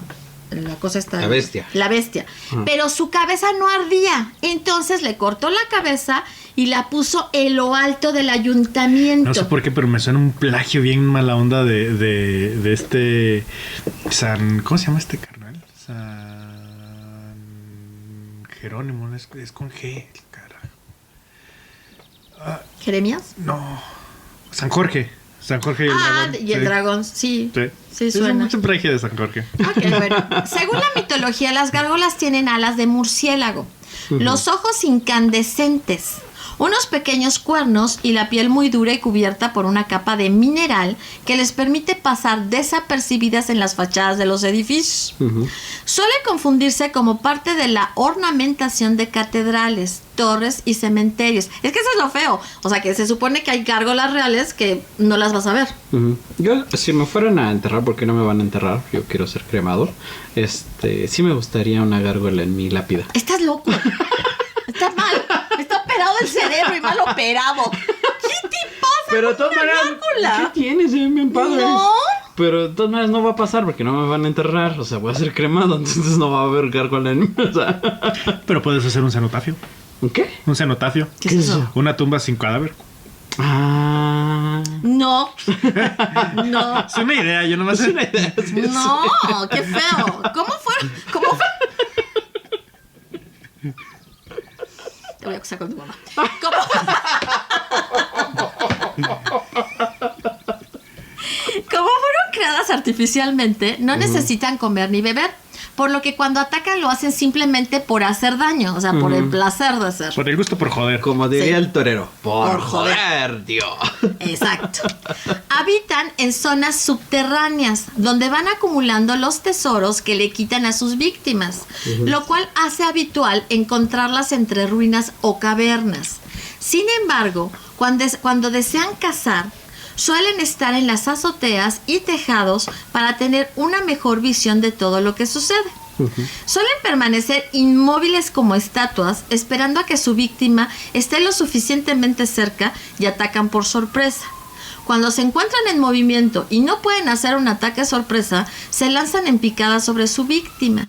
cosa está... La bestia. La bestia. Pero su cabeza no ardía. Entonces le cortó la cabeza y la puso en lo alto del ayuntamiento. No sé por qué, pero me suena un plagio bien mala onda de este ¿cómo se llama este carnal? San Jerónimo, no es con G, carajo. ¿Jeremías? No. San Jorge y el dragón. Y el dragón, sí. Sí, es suena. mucho plagio de San Jorge. Ok, bueno. Según la mitología, las gárgolas tienen alas de murciélago, los ojos incandescentes, unos pequeños cuernos y la piel muy dura y cubierta por una capa de mineral que les permite pasar desapercibidas en las fachadas de los edificios. Suele confundirse como parte de la ornamentación de catedrales, torres y cementerios. Es que eso es lo feo. O sea, que se supone que hay gárgolas reales que no las vas a ver. Yo, si me fueran a enterrar, porque no me van a enterrar, yo quiero ser cremado, sí me gustaría una gárgola en mi lápida. Estás loco. Estás mal. Está operado el cerebro y mal operado. ¿Qué te pasa? Pero de con todas una maneras, gárgola? ¿qué tienes? Se ven bien padres. No. Pero de todas maneras no va a pasar porque no me van a enterrar. O sea, voy a ser cremado, entonces no va a haber gárgola en mí. O sea. Pero puedes hacer un cenotafio. ¿Un qué? Un cenotafio. ¿Qué es eso? Una tumba sin cadáver. Ah. No. No. Es una idea, yo nomás... Es una idea. No, qué feo. ¿Cómo fue? Te voy a acusar con tu mamá. Como fueron creadas artificialmente, no necesitan comer ni beber, por lo que cuando atacan lo hacen simplemente por hacer daño, o sea, por el placer de hacer. Por el gusto por joder. Como diría Sí. el torero. Por joder. joder, tío. Exacto. Habitan en zonas subterráneas donde van acumulando los tesoros que le quitan a sus víctimas, lo cual hace habitual encontrarlas entre ruinas o cavernas. Sin embargo, cuando desean cazar, suelen estar en las azoteas y tejados para tener una mejor visión de todo lo que sucede. Suelen permanecer inmóviles como estatuas, esperando a que su víctima esté lo suficientemente cerca y atacan por sorpresa. Cuando se encuentran en movimiento y no pueden hacer un ataque sorpresa, se lanzan en picada sobre su víctima.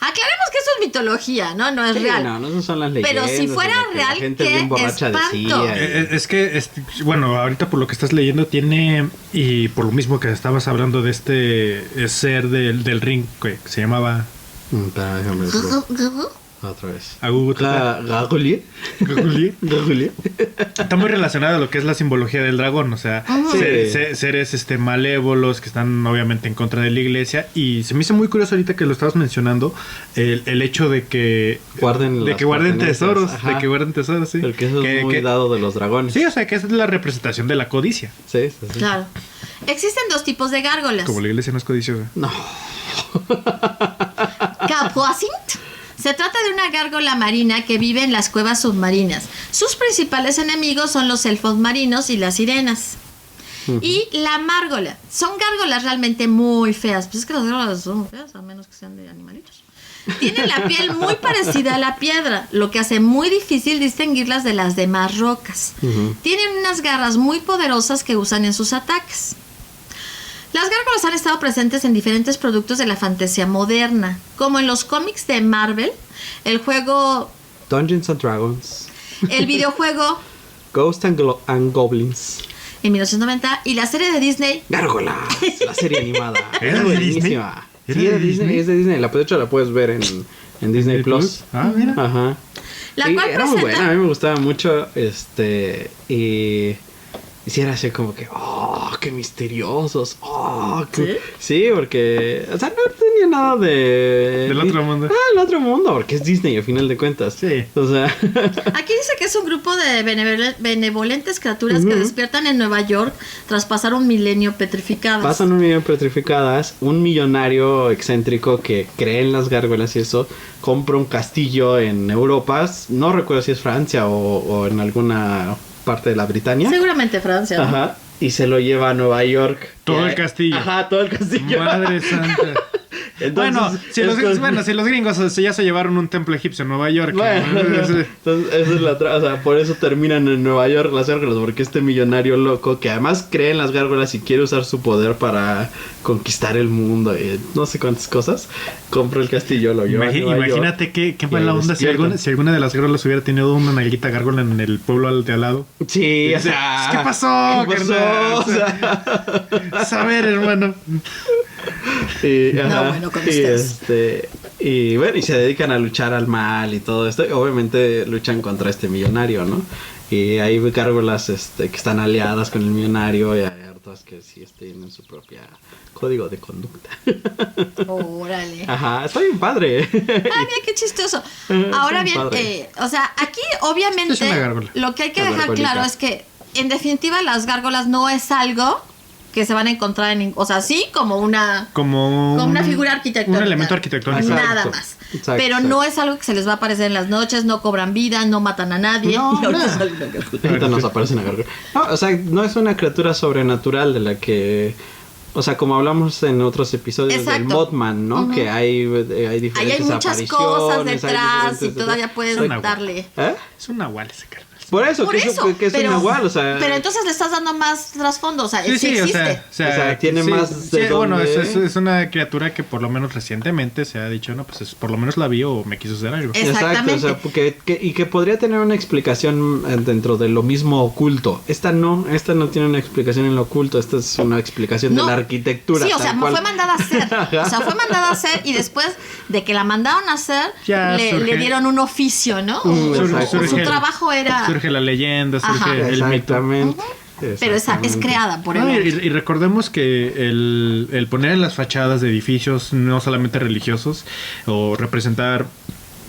Aclaremos que eso es mitología, ¿no? No es Sí, real. no son las leyendas. Pero si fuera de lo que la real, gente qué bien borracha espanto. decía. Es que, bueno, ahorita por lo que estás leyendo tiene, y por lo mismo que estabas hablando de ser del ring, que se llamaba Déjame verlo. Otra vez. Gagulie. Gagulie. Está muy relacionado a lo que es la simbología del dragón, o sea, seres malévolos que están obviamente en contra de la iglesia. Y se me hizo muy curioso ahorita que lo estabas mencionando, el hecho de que guarden tesoros, ajá. de que guarden tesoros, sí. Porque eso es muy dado de los dragones. Sí, o sea, que esa es la representación de la codicia. Sí. Claro. Existen dos tipos de gárgolas. Como la iglesia no es codiciosa. No. Capuacint. Se trata de una gárgola marina que vive en las cuevas submarinas. Sus principales enemigos son los elfos marinos y las sirenas. Y la márgola. Son gárgolas realmente muy feas. Pues es que las gárgolas son feas, a menos que sean de animalitos. Tienen la piel muy parecida a la piedra, lo que hace muy difícil distinguirlas de las demás rocas. Tienen unas garras muy poderosas que usan en sus ataques. Las gárgolas han estado presentes en diferentes productos de la fantasía moderna, como en los cómics de Marvel, el juego Dungeons and Dragons. el videojuego Ghosts and Goblins. en 1990 y la serie de Disney. Gárgolas, la serie animada. ¿Era de buenísima. Disney? Sí, ¿Era es de de Disney, Disney? es de Disney. De hecho, la puedes ver en Disney Plus. Ah, mira. Ajá. La Sí, cual era muy presenta- buena, a mí me gustaba mucho. Y sí era así como que, oh, qué misteriosos. Oh, qué... Sí, porque, o sea, no tenía nada Del otro mundo. El otro mundo, porque es Disney, a final de cuentas. Sí. O sea, Aquí dice que es un grupo de benevolentes criaturas que despiertan en Nueva York tras pasar un milenio petrificadas. pasan un millón petrificadas. Un millonario excéntrico que cree en las gárgolas y eso, compra un castillo en Europa. No recuerdo si es Francia o en alguna parte de la Britania. Seguramente Francia, ¿no? Ajá. Y se lo lleva a Nueva York. Todo Y el castillo. Ajá, todo el castillo. Madre santa. Entonces, Si los gringos ya se llevaron un templo egipcio en Nueva York. Bueno, entonces esa es la o sea, por eso terminan en Nueva York las gárgolas, porque este millonario loco que además cree en las gárgolas y quiere usar su poder para conquistar el mundo y no sé cuántas cosas, compra el castillo, lo lleva a Nueva York. Imagínate qué mala ahí onda despiertan. si alguna de las gárgolas hubiera tenido una nalguita gárgola en el pueblo de al lado. Sí, o sea, ¿Qué pasó, ¿qué pasó? carnal? O sea, Saber, hermano. No, bueno, con ustedes. Y bueno, y se dedican a luchar al mal y todo esto. Y obviamente luchan contra este millonario, ¿no? Y hay gárgolas que están aliadas con el millonario y hay otras que sí tienen su propia código de conducta. Órale. Ajá, está bien padre. Ah, mira qué chistoso. Ahora bien, o sea, aquí obviamente Es una gárgola. lo que hay que Una dejar gárgolita. claro es que en definitiva las gárgolas no es algo que se van a encontrar o sea, sí como una figura arquitectónica. Un elemento arquitectónico. Nada Exacto. más. Exacto, Pero exacto. no es algo que se les va a aparecer en las noches, no cobran vida, no matan a nadie. No, Y ahorita nada. sale una gárgola. Ahorita nos aparece una gárgola. No, o sea, no es una criatura sobrenatural de la que... O sea, como hablamos en otros episodios del Exacto. Mothman, ¿no? Que hay diferentes Ahí hay muchas cosas apariciones, hay detrás y diferentes- todavía puedes Es una darle. ¿Eh? Es un nahual ese carnal. Por eso, Por que eso, es un nahual, o sea... pero entonces le estás dando más trasfondo, o sea, sí, Sí, existe. O sea, tiene más de bueno, dónde- es una criatura que por lo menos recientemente se ha dicho, no, pues por lo menos la vi o me quiso hacer algo. Exactamente. Exacto, o sea, y que podría tener una explicación dentro de lo mismo oculto. Esta no tiene una explicación en lo oculto, esta es una explicación No. de la arquitectura. Sí, o tal sea, cual. fue mandada a hacer. O sea, fue mandada a hacer y después de que la mandaron a hacer, Ya surge- le dieron un oficio, ¿no? exacto. Su trabajo era... Surge la leyenda, surge Ajá. el mito. Exactamente. Pero es creada por No, él. y recordemos que el poner en las fachadas de edificios, no solamente religiosos, o representar,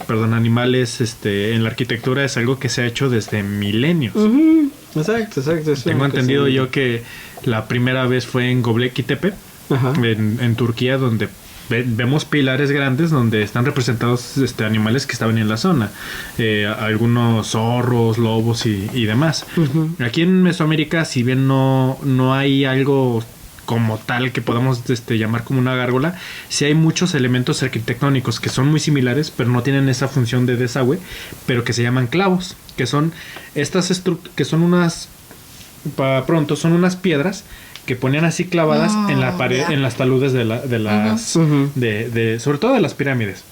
animales en la arquitectura es algo que se ha hecho desde milenios. Ujú. Exacto. es Tengo una entendido cuestión- yo que la primera vez fue en Göbekli Tepe, Ajá. en Turquía, donde vemos pilares grandes donde están representados animales que estaban en la zona. Algunos zorros, lobos y demás. Ujú. Aquí en Mesoamérica, si bien no hay algo como tal que podamos llamar como una gárgola, sí hay muchos elementos arquitectónicos que son muy similares, pero no tienen esa función de desagüe, pero que se llaman clavos, que son estas que son unas, para pronto, son unas piedras que ponían así clavadas en la pared, ya. en las taludes de las Ujú. sobre todo de las pirámides.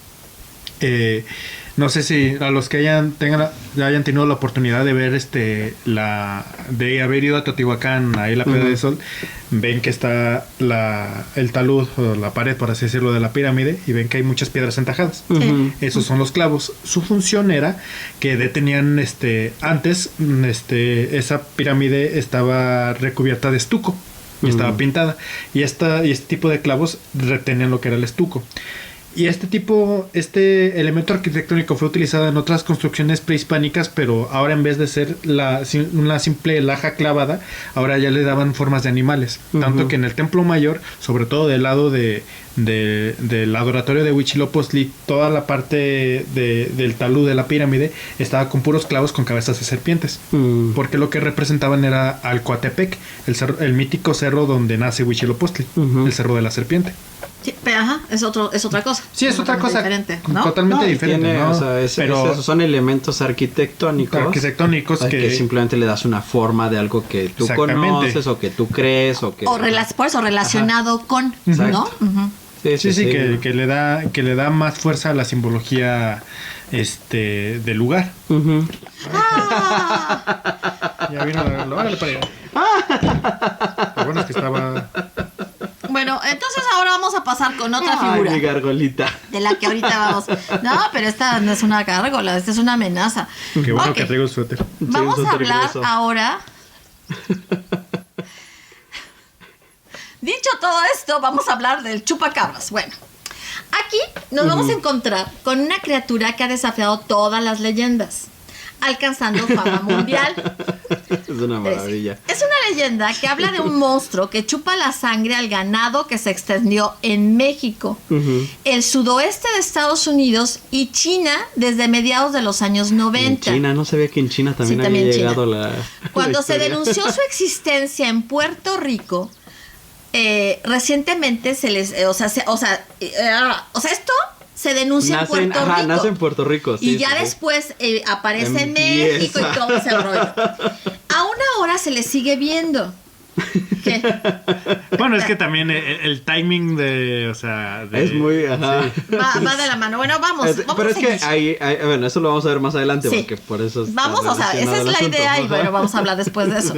No sé si a los que hayan tenido la oportunidad de ver de haber ido a Teotihuacán, ahí la Piedra del Sol, ven que está el talud o la pared, por así decirlo, de la pirámide, y ven que hay muchas piedras entajadas. Ujú. Esos son los clavos. Su función era que detenían antes esa pirámide estaba recubierta de estuco y estaba pintada, y este tipo de clavos retenían lo que era el estuco. Y este elemento arquitectónico fue utilizado en otras construcciones prehispánicas, pero ahora en vez de ser una simple laja clavada, ahora ya le daban formas de animales. Tanto que en el Templo Mayor, sobre todo del lado del adoratorio de Huitzilopochtli, toda la parte del talud de la pirámide estaba con puros clavos con cabezas de serpientes. Mm. Porque lo que representaban era al Coatepec, el mítico cerro donde nace Huitzilopochtli, el cerro de la serpiente. Sí, pero ajá, es otra cosa. Sí, es otra cosa Diferente, ¿no? totalmente No, y diferente, tiene, ¿no? o sea, Pero esos son elementos arquitectónicos. arquitectónicos que simplemente le das una forma de algo que tú Exactamente. conoces o que tú crees o que... Por eso relacionado con, ¿no? Exacto. Ujú. sí, que le da más fuerza a la simbología del lugar. Ujú. Ya vino órale para allá. Lo bueno es que estaba. Bueno, entonces ahora vamos a pasar con otra figura. Ay, mi gargolita. De la que ahorita vamos. No, pero esta no es una gárgola, esta es una amenaza. Qué bueno Ok, que traigo el suéter. vamos Sí, un a hablar grueso. ahora. Dicho todo esto, vamos a hablar del chupacabras. Bueno, aquí nos vamos a encontrar con una criatura que ha desafiado todas las leyendas, alcanzando fama mundial. Es una maravilla. Es una leyenda que habla de un monstruo que chupa la sangre al ganado que se extendió en México, Ujú. el sudoeste de Estados Unidos y China desde mediados de los años En 90. China, no sabía que en China también Sí, había también China. llegado la... Cuando la se historia. denunció su existencia en Puerto Rico, recientemente se les... esto se denuncia en Puerto Rico. Nace en Puerto Rico, sí. Y ya sí, sí. después aparece en Empieza. México y todo ese rollo. Aún ahora se le sigue viendo. ¿Qué? Bueno, es que también el timing Es muy... Ajá. Va de la mano. Bueno, vamos Pero a es que seguir. bueno, eso lo vamos a ver más adelante Sí. porque por eso está Vamos, o sea, esa relacionado es el la asunto. idea y Ajá. bueno, vamos a hablar después de eso.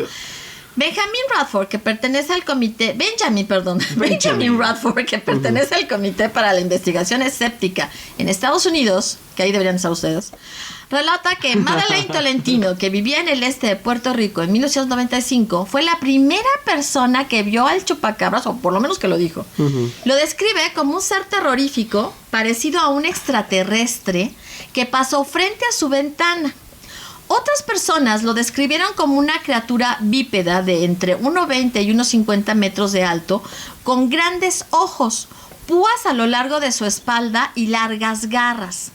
Benjamin Radford, que pertenece al comité... Benjamin Radford, que pertenece al Comité para la Investigación Escéptica en Estados Unidos, que ahí deberían estar ustedes, relata que Madeleine Tolentino, que vivía en el este de Puerto Rico en 1995, fue la primera persona que vio al chupacabras, o por lo menos que lo dijo. Lo describe como un ser terrorífico, parecido a un extraterrestre, que pasó frente a su ventana. Otras personas lo describieron como una criatura bípeda de entre 1,20 y 1,50 metros de alto, con grandes ojos, púas a lo largo de su espalda y largas garras.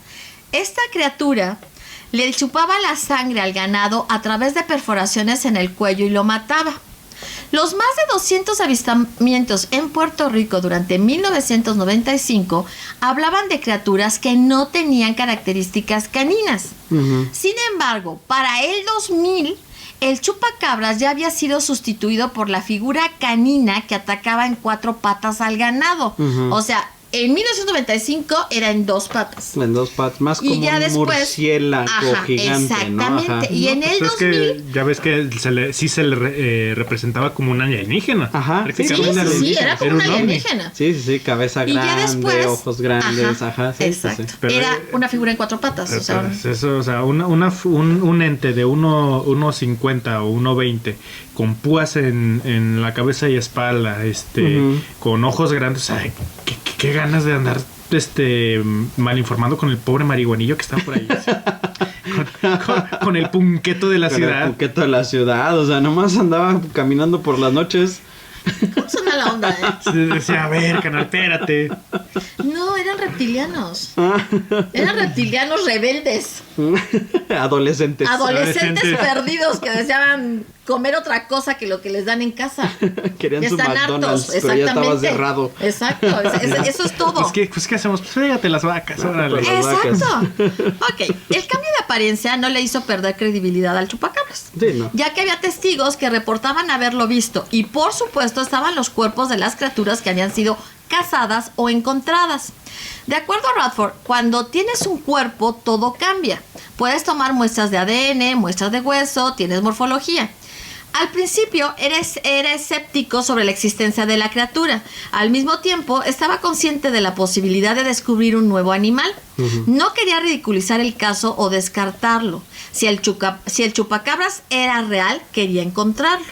Esta criatura le chupaba la sangre al ganado a través de perforaciones en el cuello y lo mataba. Los más de 200 avistamientos en Puerto Rico durante 1995 hablaban de criaturas que no tenían características caninas. Sin embargo, para el 2000, el chupacabras ya había sido sustituido por la figura canina que atacaba en 4 patas al ganado. O sea, en 1995 era en 2 patas. En 2 patas, más como ya un después, murciélago gigante, exactamente. ¿no? Ajá. Y en el 2000... que ya ves que se le representaba como un alienígena. Ajá, Sí, era como un alienígena. Sí, cabeza Y ya grande, después, ojos grandes, sí, exacto. sí. Pero, era una figura en 4 patas. O sea, eso, o sea, un ente de 1,50 o 1,20 con púas en la cabeza y espalda, con ojos grandes, o sea, qué ganas de andar mal informando con el pobre marihuanillo que está por ahí. con el punqueto de la ciudad. El punqueto de la ciudad, o sea, nomás andaba caminando por las noches. ¿cómo suena la onda, Decía, a ver, canal, espérate. No, eran reptilianos. Eran reptilianos rebeldes. Adolescentes. Adolescentes perdidos que deseaban comer otra cosa que lo que les dan en casa. Querían Ya su están McDonald's, hartos, pero ya estaba cerrado. Exacto, eso es todo. Pues, ¿qué hacemos? Pues fíjate las vacas, órale. Exacto. Ok, el cambio de apariencia no le hizo perder credibilidad al chupacabras. Sí, no. Ya que había testigos que reportaban haberlo visto y por supuesto estaban los cuerpos de las criaturas que habían sido cazadas o encontradas. De acuerdo a Radford, cuando tienes un cuerpo todo cambia. Puedes tomar muestras de ADN, muestras de hueso, tienes morfología. Al principio era escéptico sobre la existencia de la criatura. Al mismo tiempo, estaba consciente de la posibilidad de descubrir un nuevo animal. No quería ridiculizar el caso o descartarlo. Si el chupacabras era real, quería encontrarlo.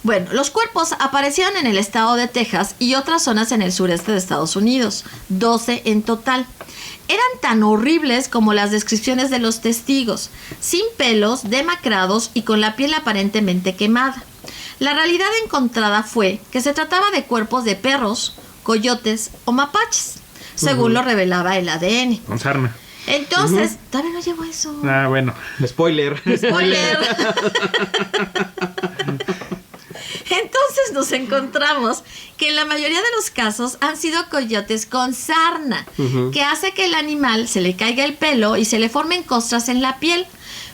Bueno, los cuerpos aparecieron en el estado de Texas y otras zonas en el sureste de Estados Unidos, 12 en total. Eran tan horribles como las descripciones de los testigos, sin pelos, demacrados y con la piel aparentemente quemada. La realidad encontrada fue que se trataba de cuerpos de perros, coyotes o mapaches, según lo revelaba el ADN. Con sarna. Entonces, todavía no llevo eso. Ah, bueno. Spoiler. Spoiler. Entonces nos encontramos que en la mayoría de los casos han sido coyotes con sarna, que hace que el animal se le caiga el pelo y se le formen costras en la piel.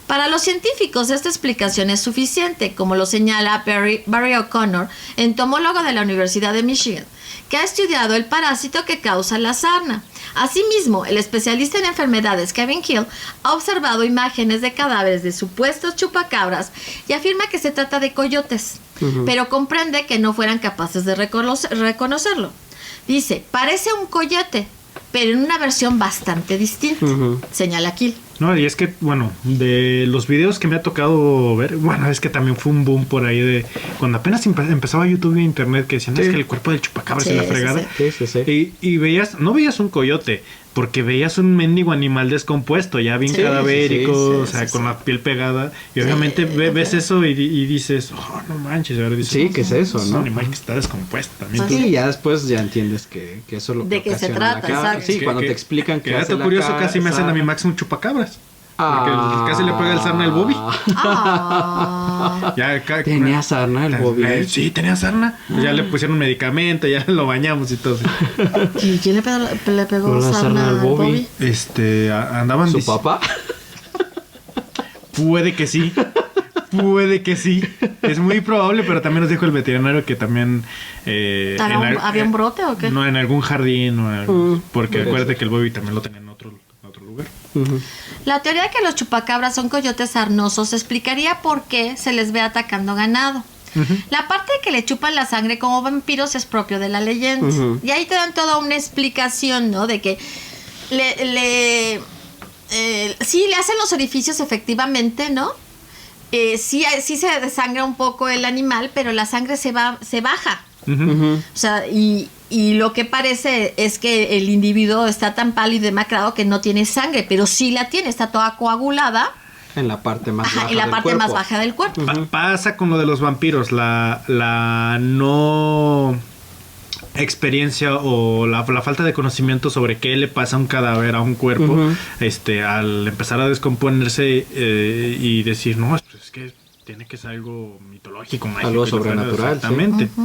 Para los científicos esta explicación es suficiente, como lo señala Barry O'Connor, entomólogo de la Universidad de Michigan, que ha estudiado el parásito que causa la sarna. Asimismo, el especialista en enfermedades Kevin Hill ha observado imágenes de cadáveres de supuestos chupacabras y afirma que se trata de coyotes, pero comprende que no fueran capaces de reconocerlo. Dice, parece un coyote, pero en una versión bastante distinta, señala Hill. No, y es que, bueno, de los videos que me ha tocado ver, bueno, es que también fue un boom por ahí de cuando apenas empezaba YouTube e Internet, que decían, es que el cuerpo del chupacabra es la fregada. Sí. Y no veías un coyote, porque veías un mendigo animal descompuesto, ya bien cadavérico, o sea, con la piel pegada, y obviamente ves eso y dices, oh, no manches, ahora dices, sí, ¿qué es eso, no? Es un animal que está descompuesto también. Sí, ya después ya entiendes que eso es lo que de qué se trata, exacto. Sí, cuando te explican que dato curioso, casi me hacen a mi Max un chupacabras. Porque casi le pega el sarna al Bobby. ¿Tenía sarna el Bobby? Sí, tenía sarna. Ya le pusieron medicamento, ya lo bañamos y todo. ¿Quién le pegó sarna al Bobby? Andaban... ¿Su papá? Puede que sí. Es muy probable, pero también nos dijo el veterinario que también... ¿Había un brote o qué? No, en algún jardín. Porque acuérdate que el Bobby también lo tenía en otro lugar. La teoría de que los chupacabras son coyotes sarnosos explicaría por qué se les ve atacando ganado. La parte de que le chupan la sangre como vampiros es propio de la leyenda. Y ahí te dan toda una explicación, ¿no? De que sí le hacen los orificios efectivamente, ¿no? Sí se desangra un poco el animal, pero la sangre se baja. O sea, y lo que parece es que el individuo está tan pálido y demacrado que no tiene sangre, pero sí la tiene, está toda coagulada. En la parte más baja en la del parte cuerpo. más baja del cuerpo. Pasa con lo de los vampiros, la no experiencia o la falta de conocimiento sobre qué le pasa a un cadáver, a un cuerpo, al empezar a descomponerse y decir, no, pues es que tiene que ser algo mitológico, mágico, algo sobrenatural. Exactamente. Sí.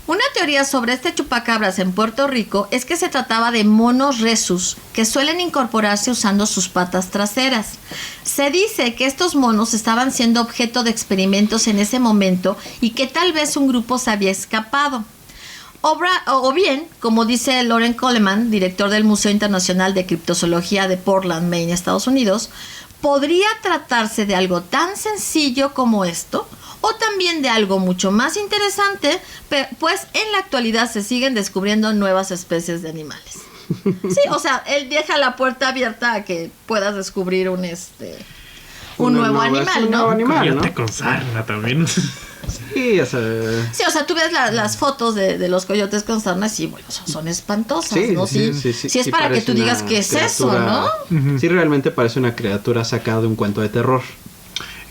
Una teoría sobre este chupacabras en Puerto Rico es que se trataba de monos rhesus que suelen incorporarse usando sus patas traseras. Se dice que estos monos estaban siendo objeto de experimentos en ese momento y que tal vez un grupo se había escapado. O bien, como dice Loren Coleman, director del Museo Internacional de Criptozoología de Portland, Maine, Estados Unidos, podría tratarse de algo tan sencillo como esto, o también de algo mucho más interesante, pues en la actualidad se siguen descubriendo nuevas especies de animales. Sí, o sea, él deja la puerta abierta a que puedas descubrir un nuevo animal, ¿no? Coyote con sarna también. Sí, o sea, tú ves las fotos de los coyotes con sarna y bueno, son espantosas, ¿no? Sí, es para que tú digas qué es eso, ¿no? Sí, realmente parece una criatura sacada de un cuento de terror.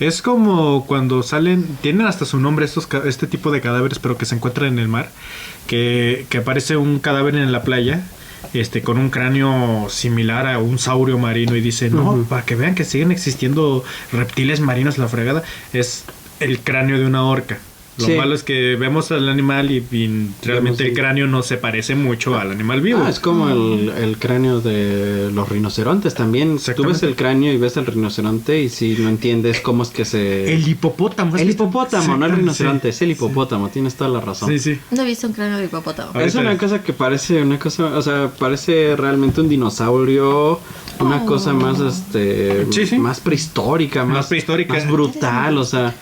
Es como cuando tienen hasta su nombre este tipo de cadáveres, pero que se encuentran en el mar, que aparece un cadáver en la playa, con un cráneo similar a un saurio marino y dice, no, para que vean que siguen existiendo reptiles marinos, la fregada, es el cráneo de una orca. Lo malo es que vemos al animal y realmente el cráneo no se parece mucho al animal vivo. Es como el cráneo de los rinocerontes también. Tú ves el cráneo y ves el rinoceronte y si no entiendes cómo es que se... El hipopótamo. El hipopótamo, no el rinoceronte, es el hipopótamo, tienes toda la razón. Sí. No he visto un cráneo de hipopótamo. Es una cosa que parece o sea, parece realmente un dinosaurio, una cosa más, más prehistórica, más brutal, o sea...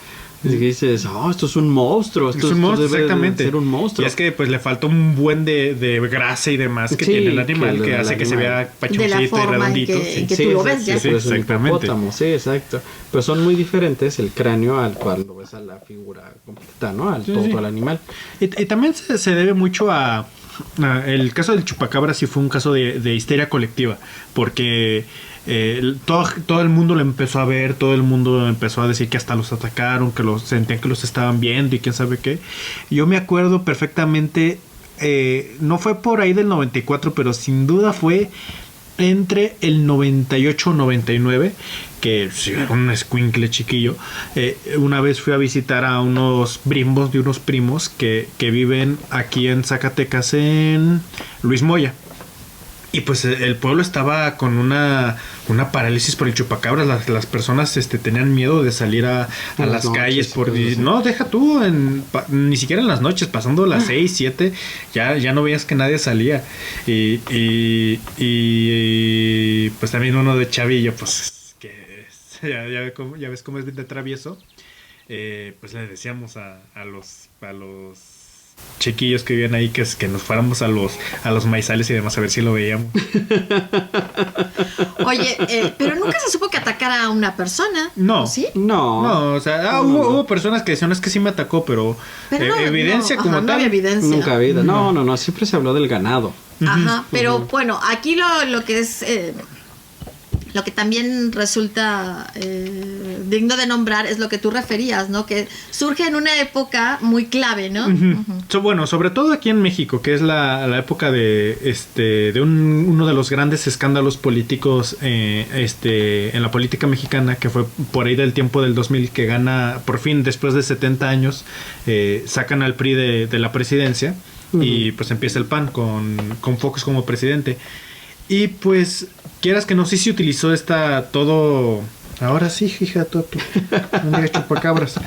Y dices, esto es un monstruo. Esto exactamente. Ser un monstruo. Y es que pues le falta un buen de grasa y demás que tiene el animal, que hace que se vea pachoncito y redondito. Que tú lo ves ya. Sí, exactamente. Sí, exacto. Pero son muy diferentes el cráneo al cual lo ves a la figura completa, ¿no? Al animal. Y también se debe mucho a... el caso del chupacabra sí fue un caso de histeria colectiva, porque... todo el mundo lo empezó a ver, todo el mundo empezó a decir que hasta los atacaron, que sentían que los estaban viendo y quién sabe qué. Yo me acuerdo perfectamente, no fue por ahí del 94, pero sin duda fue entre el 98 o 99, que si era un escuincle chiquillo. Una vez fui a visitar a unos primos que viven aquí en Zacatecas, en Luis Moya. Y pues el pueblo estaba con una parálisis por el chupacabras. Las personas tenían miedo de salir a las calles. No, deja tú, ni siquiera en las noches, pasando las 6, 7, ya no veías que nadie salía. Y pues también uno de chavillo, pues que ya ves cómo es de travieso. Pues le decíamos a los chiquillos que vivían ahí que nos fuéramos a los maizales y demás a ver si lo veíamos. Oye, pero nunca se supo que atacara a una persona. No. ¿Sí? No, o sea, hubo personas que decían, es que sí me atacó, pero evidencia como tal. No había evidencia. Nunca había. No, siempre se habló del ganado. Ajá, pero bueno, aquí lo que es... lo que también resulta digno de nombrar es lo que tú referías, ¿no? Que surge en una época muy clave, ¿no? Bueno, sobre todo aquí en México, que es la época de uno de los grandes escándalos políticos en la política mexicana, que fue por ahí del tiempo del 2000, que gana, por fin, después de 70 años, sacan al PRI de la presidencia, y pues empieza el PAN con Fox como presidente. Y pues, quieras que no, sí se utilizó todo... Ahora sí, hija, tú. No digas chupacabras.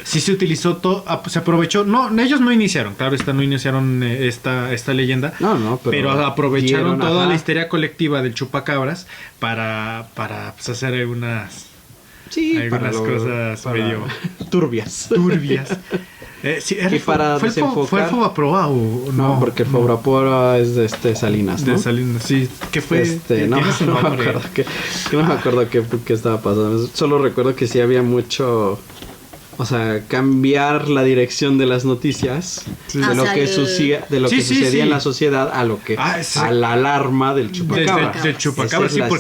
Sí se utilizó todo, se aprovechó. No, ellos no iniciaron, claro, no iniciaron esta leyenda. No, pero aprovecharon toda la histeria colectiva del chupacabras para pues, hacer unas... Sí, para algunas cosas medio turbias. Sí, Y para ¿fue desenfocar... el Fobaproa o No, porque el Fobaproa es de Salinas, ¿no? De Salinas, sí. ¿Qué fue? No, ¿Tienes el no me nombre? acuerdo no me acuerdo qué estaba pasando. Solo recuerdo que sí había mucho... O sea, cambiar la dirección de las noticias de lo que sucedía en la sociedad a lo que a la alarma del chupacabra. Del chupacabra, Esa es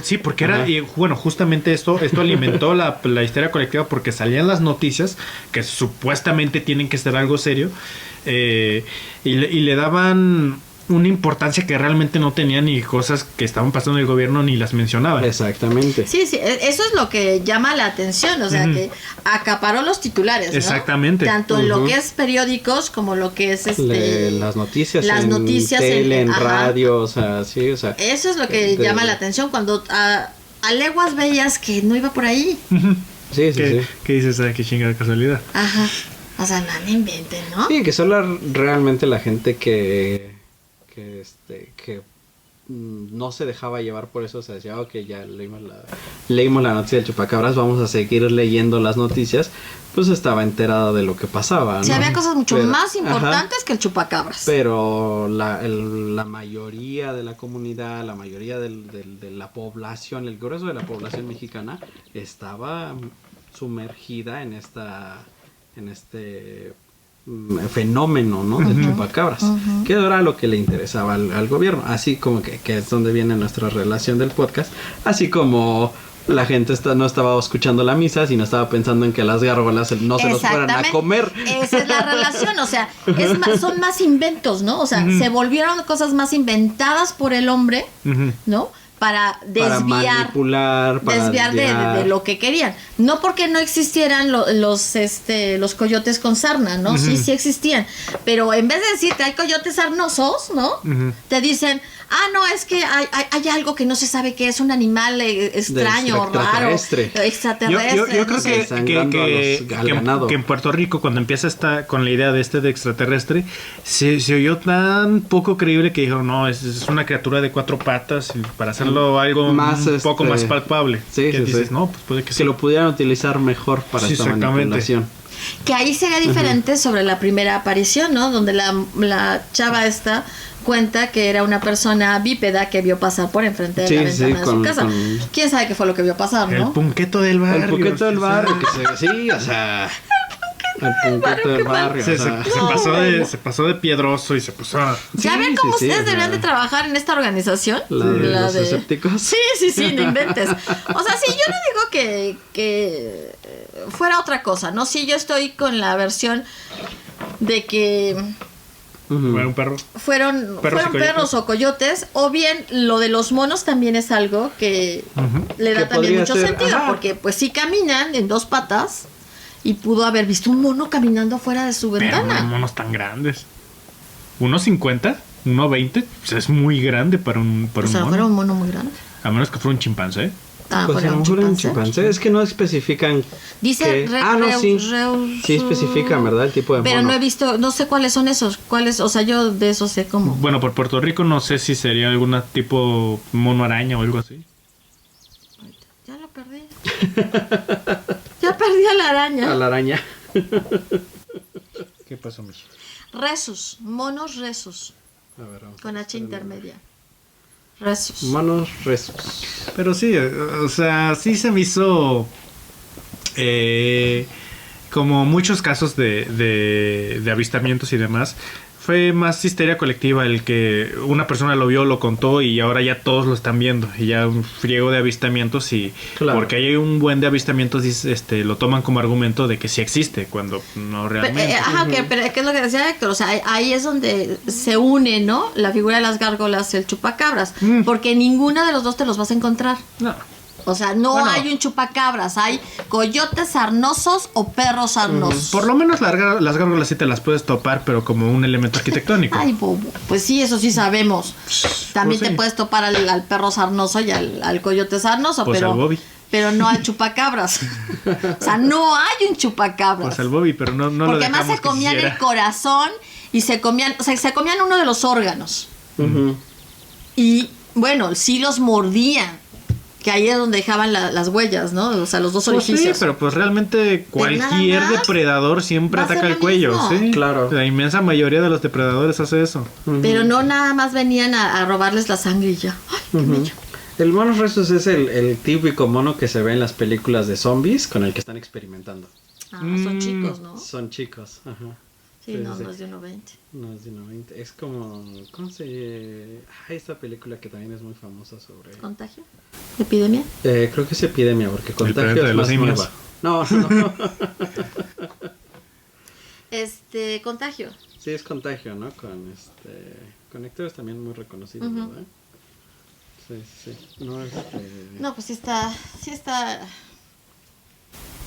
sí, porque era, y bueno, justamente esto alimentó la histeria colectiva porque salían las noticias que supuestamente tienen que ser algo serio y le daban una importancia que realmente no tenían, ni cosas que estaban pasando en el gobierno ni las mencionaban. Exactamente. Sí, eso es lo que llama la atención, o sea, que acaparó los titulares, ¿no? Exactamente. Tanto en lo que es periódicos como lo que es las noticias tele, en radio, o sea, sí, o sea. Eso es lo que llama la atención cuando a leguas veías que no iba por ahí. Sí. ¿Qué dices? Qué chingada casualidad. Ajá. O sea, no inventen, ¿no? Sí, que solo realmente la gente que no se dejaba llevar por eso, o sea, decía, ok, ya leímos la noticia del chupacabras, vamos a seguir leyendo las noticias, pues estaba enterado de lo que pasaba, ¿no? Sí, había cosas mucho más importantes que el chupacabras. Pero la mayoría de la comunidad, la mayoría de la población, el grueso de la población mexicana estaba sumergida en este fenómeno, ¿no? Del chupacabras, que era lo que le interesaba al gobierno, así como que es donde viene nuestra relación del podcast, así como la gente no estaba escuchando la misa, sino estaba pensando en que las gárgolas no se los fueran a comer. Esa es la relación, o sea, son más inventos, ¿no? O sea, se volvieron cosas más inventadas por el hombre, ¿no? Para manipular, para desviar de lo que querían. No porque no existieran los coyotes con sarna, ¿no? Sí existían. Pero en vez de decir que hay coyotes sarnosos, ¿no? Te dicen, no, es que hay algo que no se sabe qué es, un animal extraño, raro, extraterrestre. Yo creo que en Puerto Rico, cuando empieza con la idea de extraterrestre, se oyó tan poco creíble que dijeron, no, es una criatura de 4 patas, y para hacerlo algo más, un poco más palpable. Dices, no, pues puede que sí. Que lo pudieran utilizar mejor para esta manipulación. Que ahí sería diferente sobre la primera aparición, ¿no? Donde la chava esta cuenta que era una persona bípeda que vio pasar por enfrente de la ventana de su casa. ¿Quién sabe qué fue lo que vio pasar, no? El punqueto del barrio. El punqueto del barrio, sí, o sea... El punqueto del barrio. Se pasó de piedroso y se puso a... ¿Ya ven cómo ustedes deberían de trabajar en esta organización? Los escépticos. Sí, no inventes. O sea, sí, yo no digo que fuera otra cosa, ¿no? Sí, yo estoy con la versión de que... Fueron un perro. Fueron perros o coyotes, o bien lo de los monos también es algo que le da también mucho sentido, porque pues sí caminan en 2 patas y pudo haber visto un mono caminando afuera de su ventana. Pero no monos tan grandes. 1.50, 1.20, pues es muy grande para un mono. Fuera un mono muy grande. A menos que fuera un chimpancé. Pues a lo mejor un chimpancé. Es que no especifican. Dice sí especifican, ¿verdad? El tipo de pero mono. no he visto, no sé cuáles son esos. O sea, yo de eso sé cómo. Bueno, por Puerto Rico no sé si sería algún tipo mono araña o algo así. Ya lo perdí. Ya perdí a la araña. A la araña. ¿Qué pasó, Michi? Resus, monos resus. A ver, con H intermedia. Resus. Monos resus. Pero sí, o sea, sí se me hizo como muchos casos de avistamientos y demás. Fue más histeria colectiva el que una persona lo vio, lo contó y ahora ya todos lo están viendo. Y ya un friego de avistamientos y... Claro. Porque hay un buen de avistamientos lo toman como argumento de que sí existe, cuando no realmente. Pero ¿qué es lo que decía Héctor? O sea, ahí es donde se une, ¿no? La figura de las gárgolas y el chupacabras. Porque ninguna de los dos te los vas a encontrar. No. O sea, no hay un chupacabras, hay coyotes sarnosos o perros sarnosos. Por lo menos las gárgolas sí te las puedes topar, pero como un elemento arquitectónico. Ay, bobo. Pues sí, eso sí sabemos. También pues sí. Te puedes topar al perro sarnoso y al coyote sarnoso, pues al Bobby. Pero no al chupacabras. O sea, no hay un chupacabras. Pues al Bobby, pero no lo porque además se comían el corazón y se comían uno de los órganos. Y bueno, sí los mordían. Que ahí es donde dejaban las huellas, ¿no? O sea, los dos Pues orificios. sí, pero pues realmente cualquier nada más depredador siempre va a ser ataca el lo cuello, mismo. sí. Claro. La inmensa mayoría de los depredadores hace eso. Pero no nada más venían a robarles la sangre y ya. Ay, qué bello. El mono restos es el típico mono que se ve en las películas de zombies con el que están experimentando. Ah, son chicos, ¿no? Son chicos, ajá. Sí, sí, no, sí. no es de 1.20. No es de 90. Es como. ¿Cómo se.? Esta película que también es muy famosa sobre. ¿Contagio? ¿Epidemia? Creo que es epidemia, porque contagio planeta es de los más simios. nueva. No. Contagio. Sí, es contagio, ¿no? Con actores también muy reconocidos, ¿verdad? Sí. No, No, pues sí está.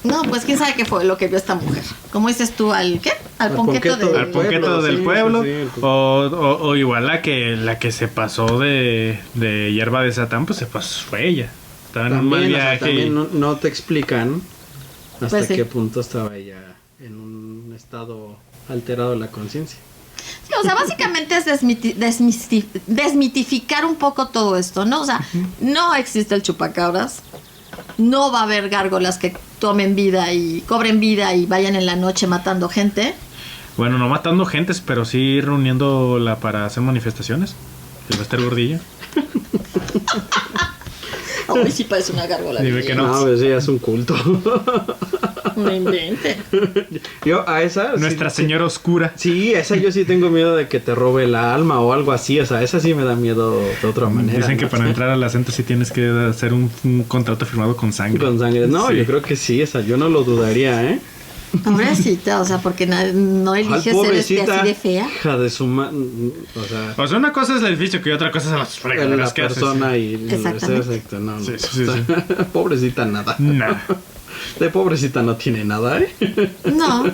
No, pues quién sabe qué fue lo que vio esta mujer. ¿Cómo dices tú? ¿Al qué? Al ponqueto de... Al ponqueto del sí, pueblo. sí, sí. O igual la que se pasó de hierba de Satán, pues se pasó, fue ella. Estaba en un mal También, o sea, viaje. también no te explican hasta Pues sí. qué punto estaba ella en un estado alterado de la conciencia. Sí, o sea, básicamente es desmitificar un poco todo esto, ¿no? O sea, no existe el chupacabras. No va a haber gárgolas que tomen vida y cobren vida y vayan en la noche matando gente. Bueno, no matando gentes, pero sí reuniéndola para hacer manifestaciones. El Bester Gordillo. Ay, sí parece una gárgola. Dime que no. No, pues sí, es un culto. No invente. Yo a esa... Nuestra sí, Señora Oscura. Sí, esa yo sí tengo miedo de que te robe el alma o algo así. O sea, esa sí me da miedo de otra manera. Dicen que ¿no? para entrar al acento sí tienes que hacer un contrato firmado con sangre. Con sangre. No, Sí. yo creo que sí, esa yo no lo dudaría, ¿eh? Pobrecita, o sea, porque no elige ser así de fea. Hija de su O sea, una cosa es el edificio que otra cosa es las la fregaderas que hace, persona sí. y Exactamente. exacto, no, Sí, no. sí, sí. Pobrecita nada. Nada. De pobrecita no tiene nada, ¿eh? No.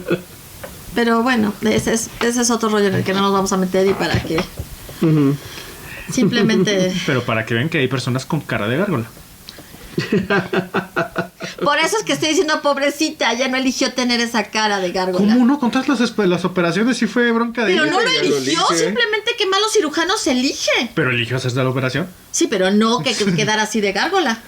Pero bueno, ese es otro rollo en el que no nos vamos a meter y para que simplemente... Pero para que vean que hay personas con cara de gárgola. Por eso es que estoy diciendo pobrecita, ella no eligió tener esa cara de gárgola. ¿Cómo no? Con todas las operaciones sí fue bronca de Pero ella. no lo Ya lo eligió, elige. simplemente que malos cirujanos se elige. Pero eligió hacerse la operación. Sí, pero no que quedara así de gárgola.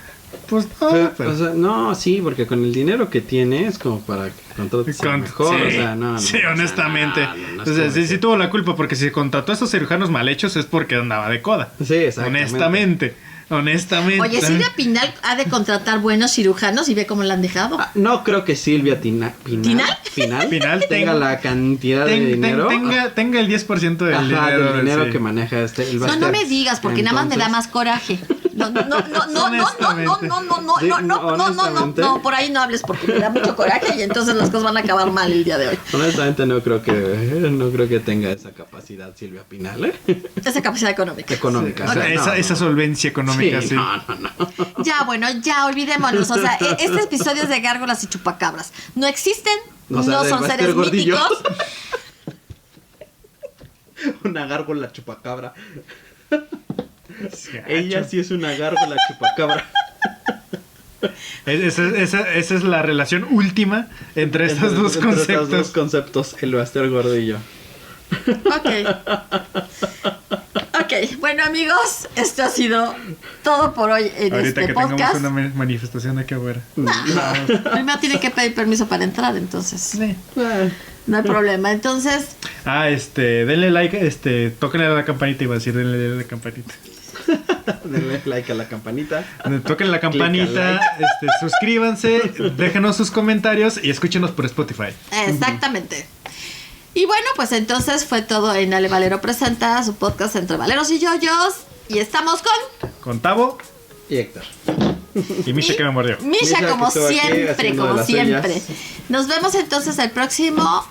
Pues no, O sea, no, sí, porque con el dinero que tiene es como para que contrates al mejor, sí, o sea, no. sí, o sea, honestamente. no es O sea, como sí, que- sí tuvo la culpa porque si contrató a esos cirujanos mal hechos es porque andaba de coda. Sí, exactamente. Honestamente. Oye, Silvia Pinal ha de contratar buenos cirujanos y ve cómo la han dejado. No creo que Silvia Pinal Pinal tenga la cantidad de dinero. tenga el 10% del Ajá, dinero. del dinero sí. que maneja el No, no me digas, porque nada más me da más coraje. No, no, por ahí no hables porque me da mucho coraje y entonces las cosas van a acabar mal el día de hoy. Honestamente no creo que tenga esa capacidad Silvia Pinal, ¿eh? Esa capacidad económica. Económica. o sea, Esa solvencia económica, sí. No. Ya, bueno, ya olvidémonos. O sea, este episodio es de gárgolas y chupacabras. No existen, O sea, no del son Buster seres Gordillo. míticos. Una gárgola chupacabra. Sí, Ella gacho. sí es una gárgola chupacabra. Esa es la relación última entre estos dos Entre conceptos. estos dos conceptos, el Buster Gordillo. Ok, bueno amigos, esto ha sido todo por hoy en Ahorita este que podcast. tengamos una manifestación aquí afuera. Primero tiene que pedir permiso para entrar, entonces Sí. no hay problema. Entonces, Denle like, tóquenle a la campanita, iba a decir, denle a la campanita. Denle like a la campanita. Toquen la campanita, suscríbanse, déjenos sus comentarios y escúchenos por Spotify. exactamente. Y bueno, pues entonces fue todo en Ale Valero Presenta, su podcast entre Valeros y Yoyos. Y estamos con Con Tavo Y Héctor. y Misha que me mordió. Misha, Misha, como que estuvo aquí siempre, haciendo de como las siempre. suyas. Nos vemos entonces el próximo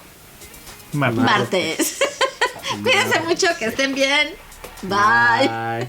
Marta. martes. Cuídense mucho, que estén bien. Bye. Bye.